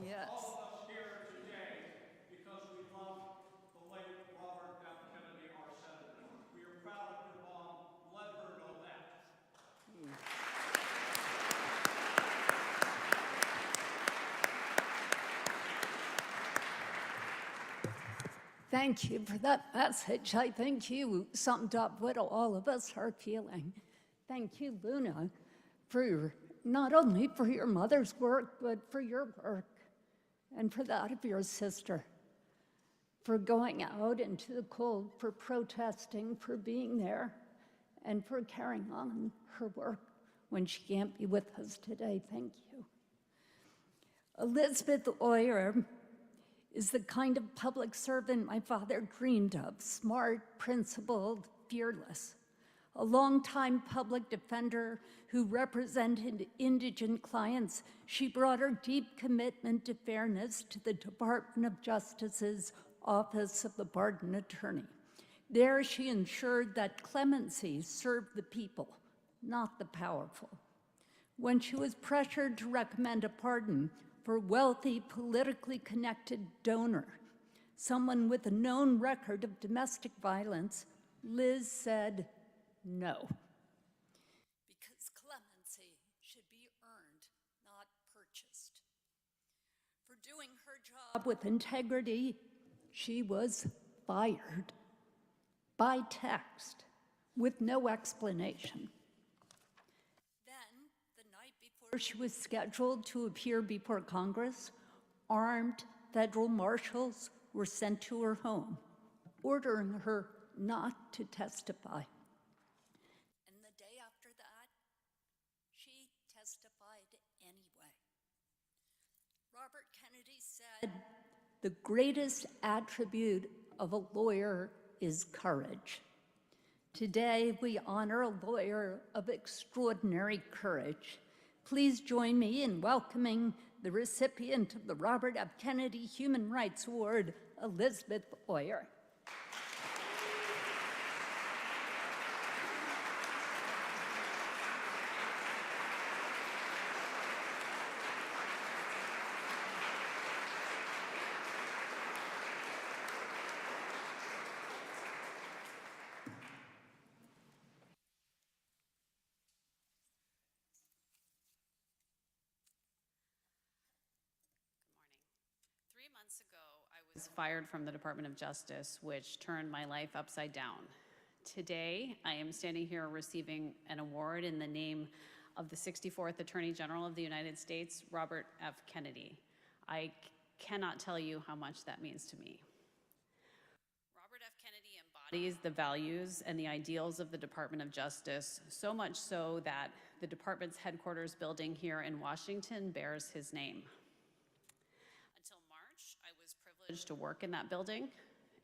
Yes. All of us here today because we love the late Robert F. Kennedy, our senator. We are proud of your mom. Let her know that. Thank you for that message. I think you summed up what all of us are feeling. Thank you, Luna, for not only for your mother's work, but for your work and for that of your sister, for going out into the cold, for protesting, for being there, and for carrying on her work when she can't be with us today. Thank you. Elizabeth Oyer is the kind of public servant my father dreamed of, smart, principled, fearless. A longtime public defender who represented indigent clients, she brought her deep commitment to fairness to the Department of Justice's Office of the Pardon Attorney. There, she ensured that clemency served the people, not the powerful. When she was pressured to recommend a pardon for a wealthy, politically connected donor, someone with a known record of domestic violence, Liz said no. Because clemency should be earned, not purchased. For doing her job with integrity, she was fired by text with no explanation. Then, the night before she was scheduled to appear before Congress, armed federal marshals were sent to her home, ordering her not to testify. And the day after that, she testified anyway. Robert Kennedy said, "The greatest attribute of a lawyer is courage." Today, we honor a lawyer of extraordinary courage. Please join me in welcoming the recipient of the Robert F. Kennedy Human Rights Award, Elizabeth Oyer. Months ago, I was fired from the Department of Justice, which turned my life upside down. Today, I am standing here receiving an award in the name of the 64th Attorney General of the United States, Robert F. Kennedy. I cannot tell you how much that means to me. Robert F. Kennedy embodies the values and the ideals of the Department of Justice, so much so that the department's headquarters building here in Washington bears his name. I was privileged to work in that building.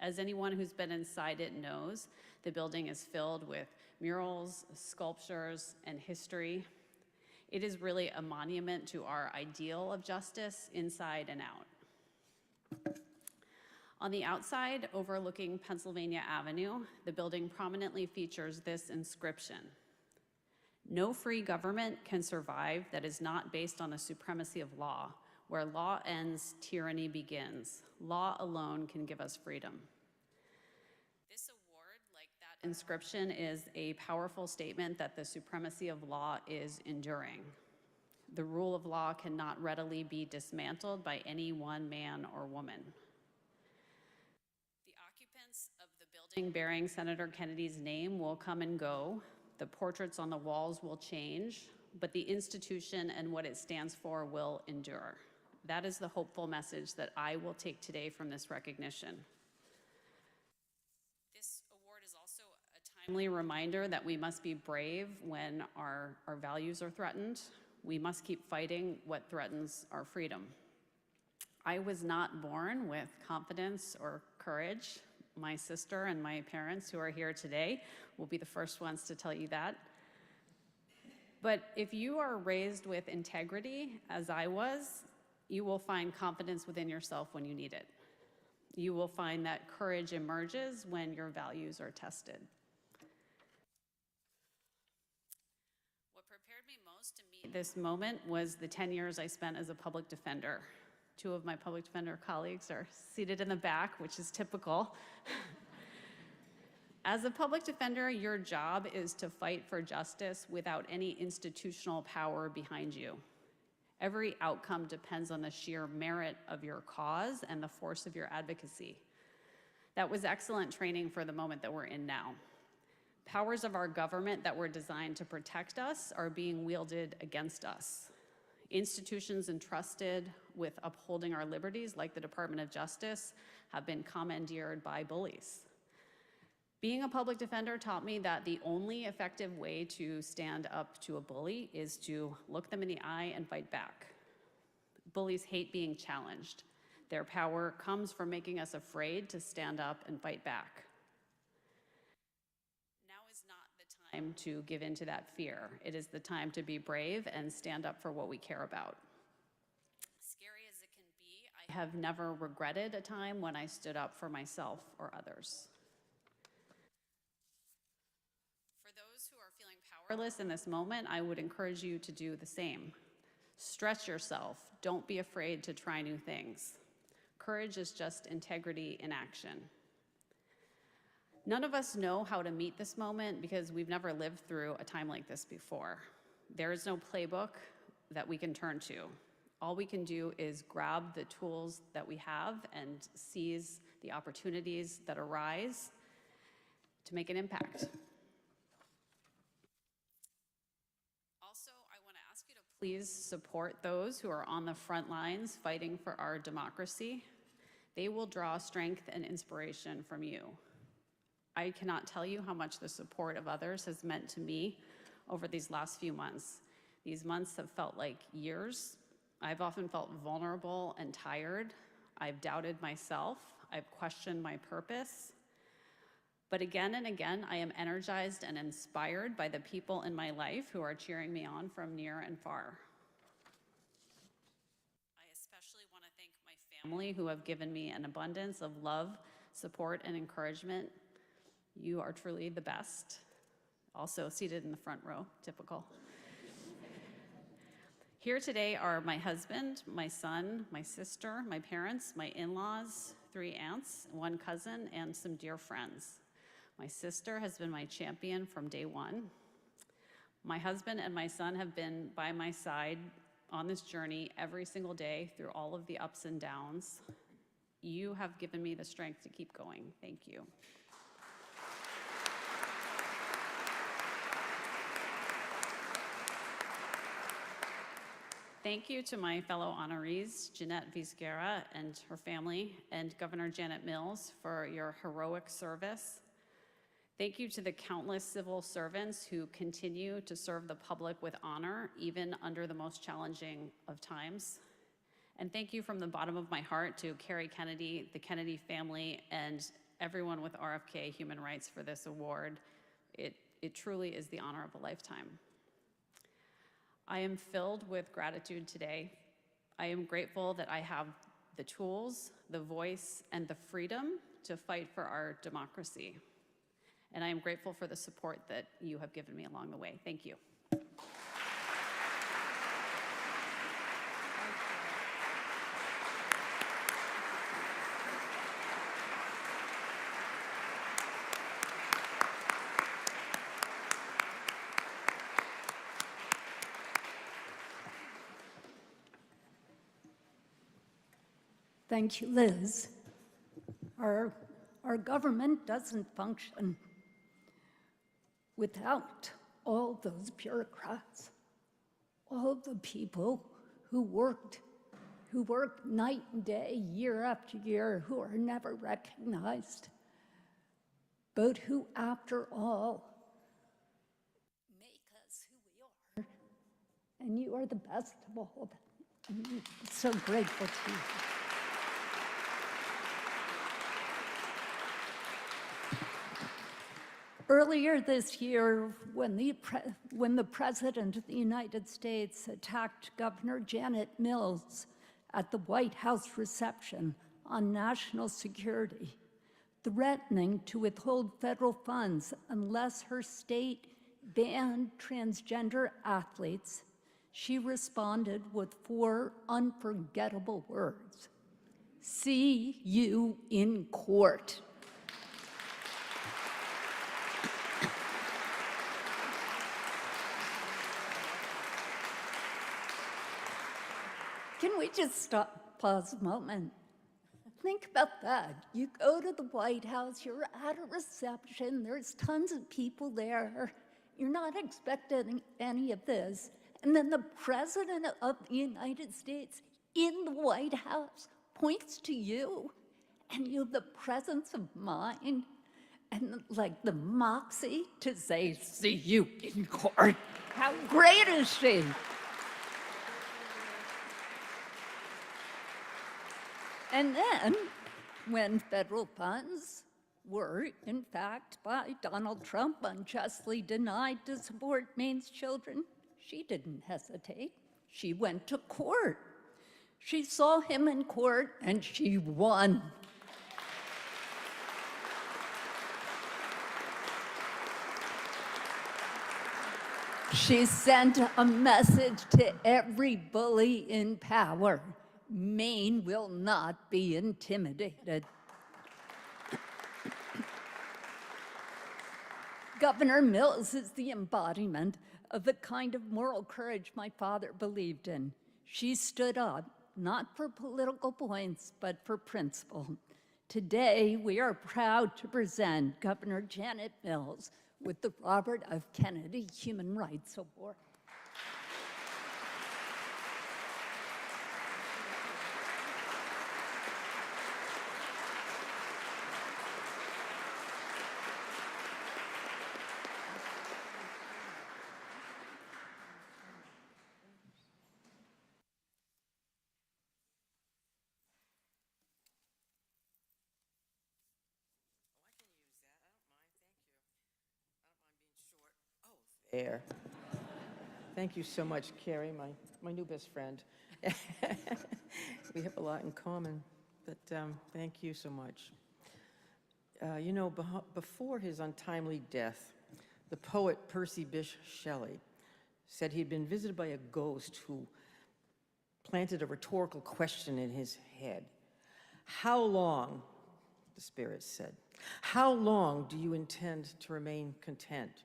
As anyone who's been inside it knows, the building is filled with murals, sculptures, and history. It is really a monument to our ideal of justice inside and out. On the outside, overlooking Pennsylvania Avenue, the building prominently features this inscription: "No free government can survive that is not based on a supremacy of law. Where law ends, tyranny begins. Law alone can give us freedom." This award, like that inscription, is a powerful statement that the supremacy of law is enduring. The rule of law cannot readily be dismantled by any one man or woman. The occupants of the building bearing Senator Kennedy's name will come and go. The portraits on the walls will change, but the institution and what it stands for will endure. That is the hopeful message that I will take today from this recognition. This award is also a timely reminder that we must be brave when our values are threatened. We must keep fighting what threatens our freedom. I was not born with confidence or courage. My sister and my parents, who are here today, will be the first ones to tell you that. But if you are raised with integrity, as I was, you will find confidence within yourself when you need it. You will find that courage emerges when your values are tested. What prepared me most to meet this moment was the 10 years I spent as a public defender. Two of my public defender colleagues are seated in the back, which is typical. As a public defender, your job is to fight for justice without any institutional power behind you. Every outcome depends on the sheer merit of your cause and the force of your advocacy. That was excellent training for the moment that we're in now. Powers of our government that were designed to protect us are being wielded against us. Institutions entrusted with upholding our liberties, like the Department of Justice, have been commandeered by bullies. Being a public defender taught me that the only effective way to stand up to a bully is to look them in the eye and fight back. Bullies hate being challenged. Their power comes from making us afraid to stand up and fight back. Now is not the time to give in to that fear. It is the time to be brave and stand up for what we care about. Scary as it can be, I have never regretted a time when I stood up for myself or others. For those who are feeling powerless in this moment, I would encourage you to do the same. Stretch yourself. Don't be afraid to try new things. Courage is just integrity in action. None of us know how to meet this moment because we've never lived through a time like this before. There is no playbook that we can turn to. All we can do is grab the tools that we have and seize the opportunities that arise to make an impact. Also, I want to ask you to please support those who are on the front lines fighting for our democracy. They will draw strength and inspiration from you. I cannot tell you how much the support of others has meant to me over these last few months. These months have felt like years. I've often felt vulnerable and tired. I've doubted myself. I've questioned my purpose. But again and again, I am energized and inspired by the people in my life who are cheering me on from near and far. I especially want to thank my family who have given me an abundance of love, support, and encouragement. You are truly the best. Also seated in the front row, typical. Here today are my husband, my son, my sister, my parents, my in-laws, 3 aunts, 1 cousin, and some dear friends. My sister has been my champion from day one. My husband and my son have been by my side on this journey every single day through all of the ups and downs. You have given me the strength to keep going. Thank you. Thank you to my fellow honorees, Jeanette Vizguerra and her family, and Governor Janet Mills for your heroic service. Thank you to the countless civil servants who continue to serve the public with honor, even under the most challenging of times. And thank you from the bottom of my heart to Carrie Kennedy, the Kennedy family, and everyone with RFK Human Rights for this award. It truly is the honor of a lifetime. I am filled with gratitude today. I am grateful that I have the tools, the voice, and the freedom to fight for our democracy. And I am grateful for the support that you have given me along the way. Thank you. Thank you, Liz. Our government doesn't function without all those bureaucrats, all the people who worked night and day, year after year, who are never recognized, but who, after all, make us who we are. And you are the best of all. I'm so grateful to you. Earlier this year, when the President of the United States attacked Governor Janet Mills at the White House reception on national security, threatening to withhold federal funds unless her state banned transgender athletes, she responded with 4 unforgettable words: "See you in court." Can we just pause a moment? Think about that. You go to the White House, you're at a reception, there's tons of people there, you're not expecting any of this, and then the President of the United States in the White House points to you, and you have the presence of mind and like the moxie to say, "See you in court." How great is she? And then, when federal funds were, in fact, by Donald Trump unjustly denied to support Maine's children, she didn't hesitate. She went to court. She saw him in court, and she won. She sent a message to every bully in power: Maine will not be intimidated. Governor Mills is the embodiment of the kind of moral courage my father believed in. She stood up, not for political points, but for principle. Today, we are proud to present Governor Janet Mills with the Robert F. Kennedy Human Rights Award. There. Thank you so much, Carrie, my new best friend. We have a lot in common, but thank you so much. You know, before his untimely death, the poet Percy Bysshe Shelley said he'd been visited by a ghost who planted a rhetorical question in his head. How long, the spirit said, how long do you intend to remain content?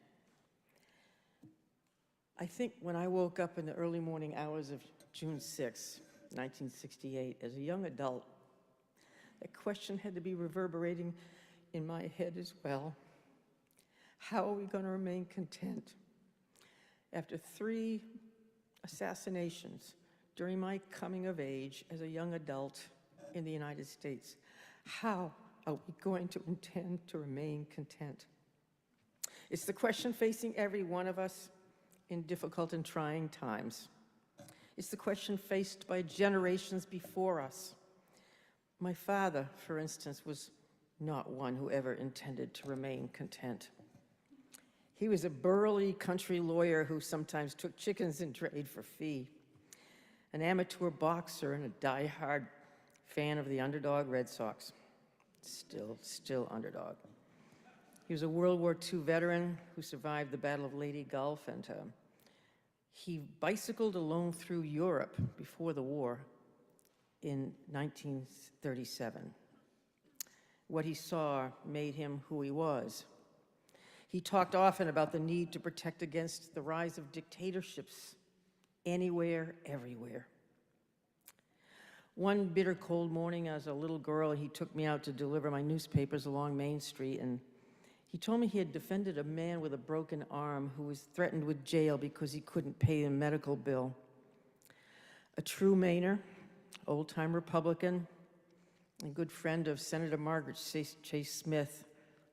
I think when I woke up in the early morning hours of June 6, 1968, as a young adult, that question had to be reverberating in my head as well. How are we going to remain content? After 3 assassinations during my coming of age as a young adult in the United States, how are we going to intend to remain content? It's the question facing every one of us in difficult and trying times. It's the question faced by generations before us. My father, for instance, was not one who ever intended to remain content. He was a burly country lawyer who sometimes took chickens in trade for fee, an amateur boxer and a die-hard fan of the underdog Red Sox. Still underdog. He was a World War II veteran who survived the Battle of Leyte Gulf, and he bicycled alone through Europe before the war in 1937. What he saw made him who he was. He talked often about the need to protect against the rise of dictatorships anywhere, everywhere. One bitter cold morning as a little girl, he took me out to deliver my newspapers along Main Street, and he told me he had defended a man with a broken arm who was threatened with jail because he couldn't pay a medical bill. A true Mainer, old-time Republican, a good friend of Senator Margaret Chase Smith,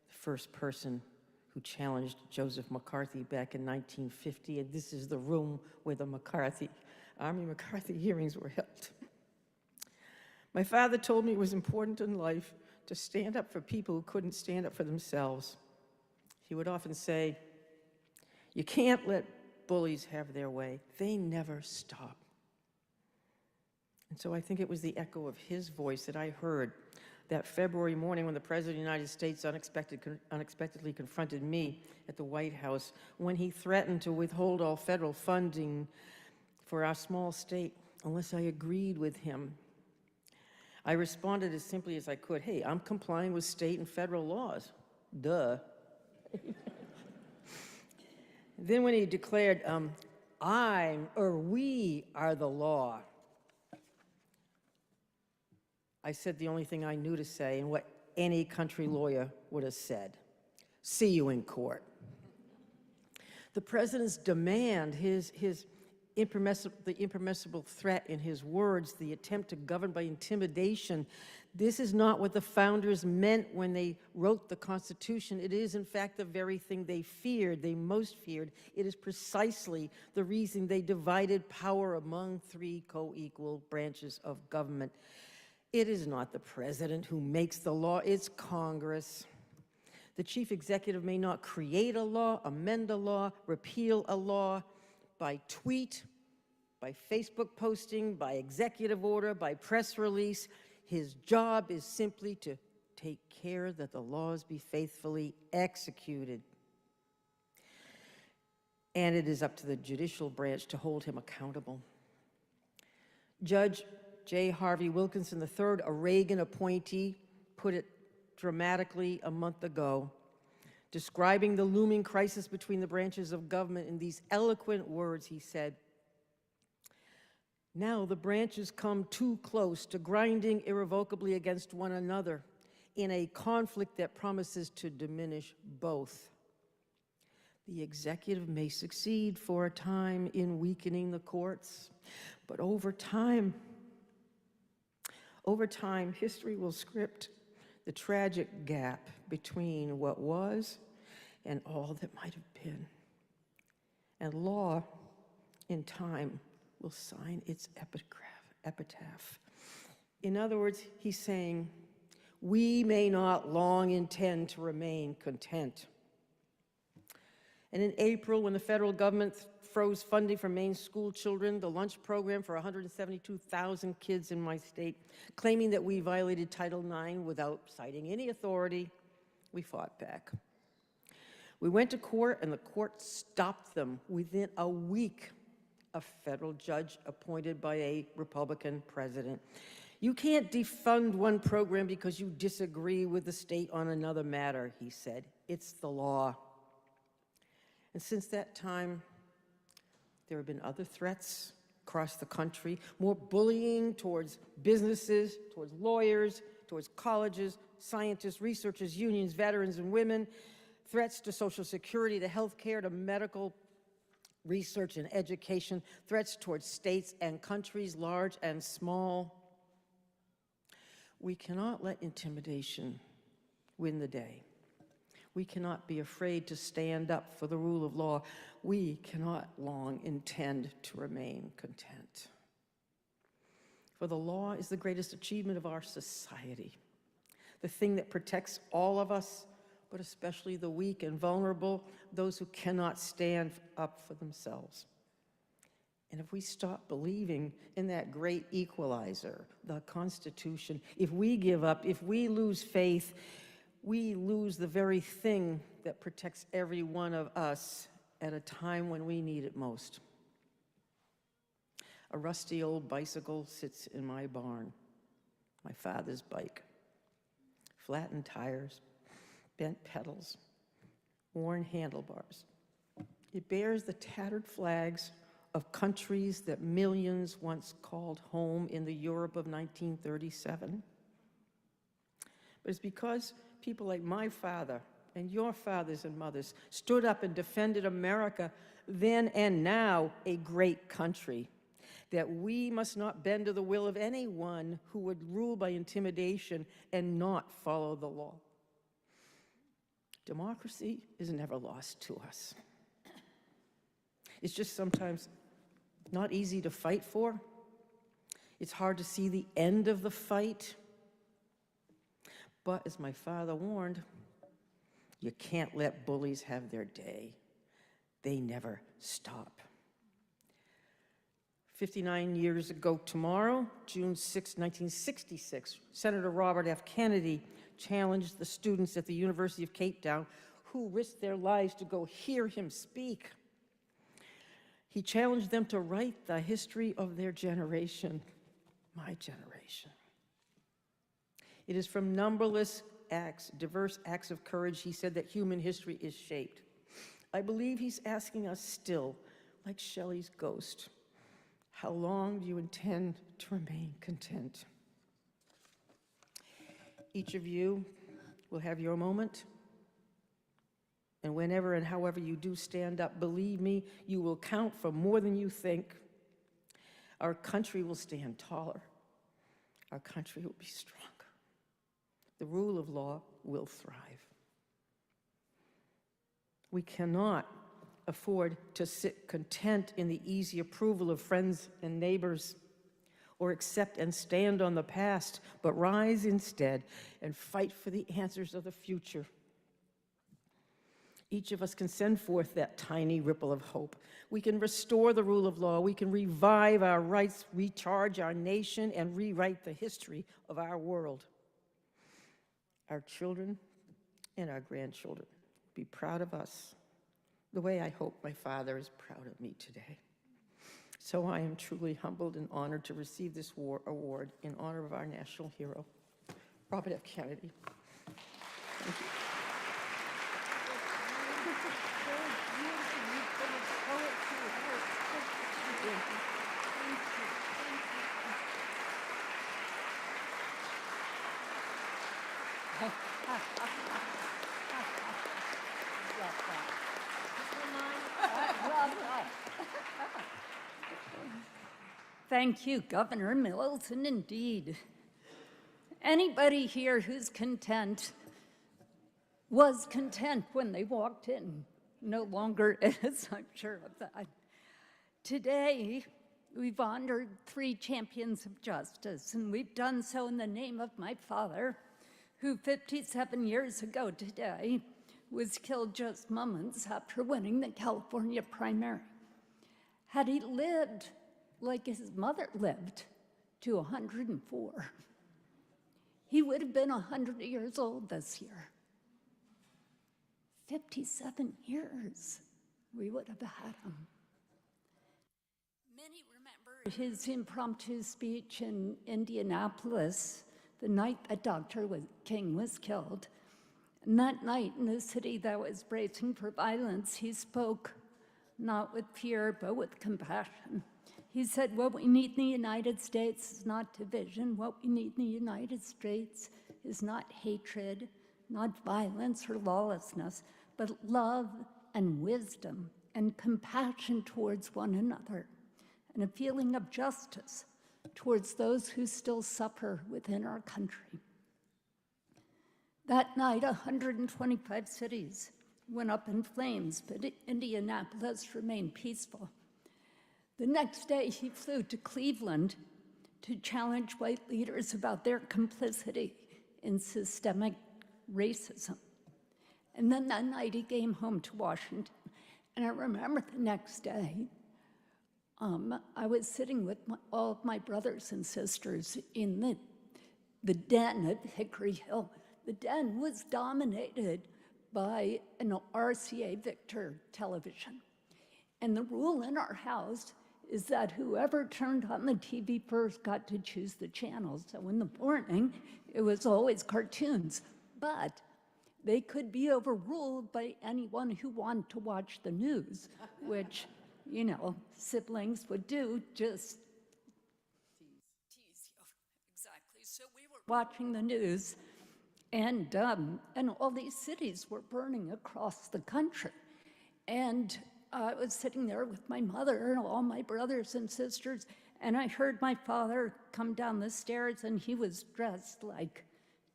the first person who challenged Joseph McCarthy back in 1950, and this is the room where the Army McCarthy hearings were held. My father told me it was important in life to stand up for people who couldn't stand up for themselves. He would often say, "You can't let bullies have their way. They never stop." And so I think it was the echo of his voice that I heard that February morning when the President of the United States unexpectedly confronted me at the White House, when he threatened to withhold all federal funding for our small state unless I agreed with him. I responded as simply as I could, "Hey, I'm complying with state and federal laws. Duh." Then when he declared, we are the law, I said the only thing I knew to say and what any country lawyer would have said: "See you in court." The president's demand, the impermissible threat in his words, the attempt to govern by intimidation, this is not what the founders meant when they wrote the Constitution. It is, in fact, the very thing they most feared. It is precisely the reason they divided power among 3 co-equal branches of government. It is not the president who makes the law, it's Congress. The chief executive may not create a law, amend a law, repeal a law by tweet, by Facebook posting, by executive order, by press release. His job is simply to take care that the laws be faithfully executed. And it is up to the judicial branch to hold him accountable. Judge J. Harvey Wilkinson III, a Reagan appointee, put it dramatically a month ago, describing the looming crisis between the branches of government in these eloquent words. He said, "Now the branches come too close to grinding irrevocably against one another in a conflict that promises to diminish both. The executive may succeed for a time in weakening the courts, but over time, history will script the tragic gap between what was and all that might have been. And law, in time, will sign its epitaph." In other words, he's saying, we may not long intend to remain content. And in April, when the federal government froze funding for Maine school children, the lunch program for 172,000 kids in my state, claiming that we violated Title IX without citing any authority, we fought back. We went to court, and the court stopped them within a week. A federal judge appointed by a Republican president. You can't defund one program because you disagree with the state on another matter, he said. It's the law. And since that time, there have been other threats across the country, more bullying towards businesses, towards lawyers, towards colleges, scientists, researchers, unions, veterans, and women, threats to Social Security, to health care, to medical research and education, threats towards states and countries, large and small. We cannot let intimidation win the day. We cannot be afraid to stand up for the rule of law. We cannot long intend to remain content. For the law is the greatest achievement of our society, the thing that protects all of us, but especially the weak and vulnerable, those who cannot stand up for themselves. And if we stop believing in that great equalizer, the Constitution, if we give up, if we lose faith, we lose the very thing that protects every one of us at a time when we need it most. A rusty old bicycle sits in my barn, my father's bike. Flattened tires, bent pedals, worn handlebars. It bears the tattered flags of countries that millions once called home in the Europe of 1937. But it's because people like my father and your fathers and mothers stood up and defended America, then and now a great country, that we must not bend to the will of anyone who would rule by intimidation and not follow the law. Democracy is never lost to us. It's just sometimes not easy to fight for. It's hard to see the end of the fight. But as my father warned, you can't let bullies have their day. They never stop. 59 years ago tomorrow, June 6, 1966, Senator Robert F. Kennedy challenged the students at the University of Cape Town who risked their lives to go hear him speak. He challenged them to write the history of their generation, my generation. It is from numberless acts, diverse acts of courage, he said, that human history is shaped. I believe he's asking us still, like Shelley's ghost, how long do you intend to remain content? Each of you will have your moment. And whenever and however you do stand up, believe me, you will count for more than you think. Our country will stand taller. Our country will be stronger. The rule of law will thrive. We cannot afford to sit content in the easy approval of friends and neighbors, or accept and stand on the past, but rise instead and fight for the answers of the future. Each of us can send forth that tiny ripple of hope. We can restore the rule of law. We can revive our rights, recharge our nation, and rewrite the history of our world. Our children and our grandchildren will be proud of us the way I hope my father is proud of me today. So I am truly humbled and honored to receive this award in honor of our national hero, Robert F. Kennedy. Thank you. Thank you, Governor Mills, and indeed, anybody here who's content was content when they walked in. No longer is, I'm sure of that. Today, we've honored 3 champions of justice, and we've done so in the name of my father, who 57 years ago today was killed just moments after winning the California primary. Had he lived like his mother lived to 104, he would have been 100 years old this year. 57 years we would have had him. Many remember his impromptu speech in Indianapolis the night that Dr. King was killed. And that night, in a city that was bracing for violence, he spoke not with fear, but with compassion. He said, what we need in the United States is not division. What we need in the United States is not hatred, not violence or lawlessness, but love and wisdom and compassion towards one another, and a feeling of justice towards those who still suffer within our country. That night, 125 cities went up in flames, but Indianapolis remained peaceful. The next day, he flew to Cleveland to challenge white leaders about their complicity in systemic racism. And then that night, he came home to Washington. And I remember the next day, I was sitting with all of my brothers and sisters in the den at Hickory Hill. The den was dominated by an RCA Victor television. And the rule in our house is that whoever turned on the TV first got to choose the channels. So in the morning, it was always cartoons. But they could be overruled by anyone who wanted to watch the news, which, you know, siblings would do, just tease you. Exactly. So we were watching the news, and all these cities were burning across the country. And I was sitting there with my mother and all my brothers and sisters, and I heard my father come down the stairs, and he was dressed like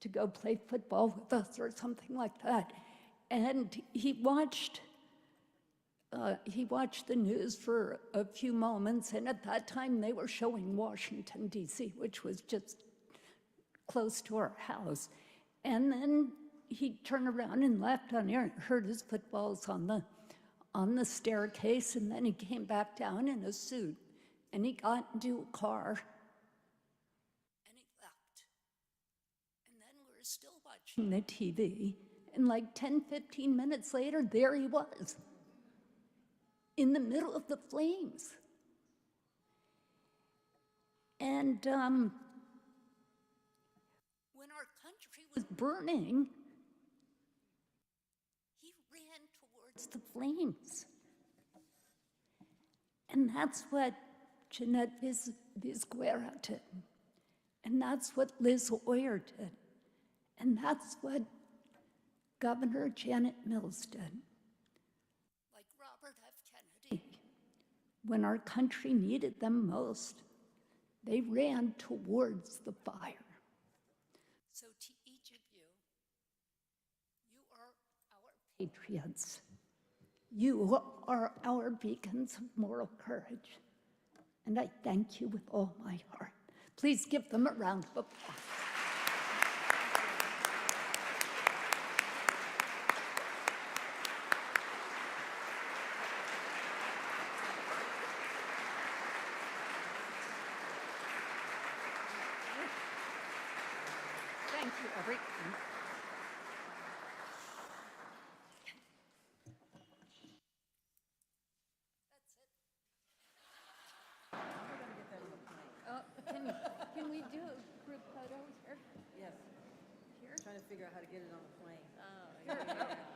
to go play football with us or something like that. And he watched the news for a few moments, and at that time they were showing Washington, D.C., which was just close to our house. And then he turned around and left. I heard his footballs on the staircase, and then he came back down in a suit, and he got into a car, and he left. And then we were still watching the TV, and like 10, 15 minutes later, there he was, in the middle of the flames. And when our country was burning, he ran towards the flames. And that's what Jeanette Vizguerra did. And that's what Liz Oyer did. And that's what Governor Janet Mills did. Like Robert F. Kennedy, when our country needed them most, they ran towards the fire. So to each of you, you are our patriots. You are our beacons of moral courage. And I thank you with all my heart. Please give them a round of applause. Thank you, everyone. figure out how to get it on the plane. Oh, yeah.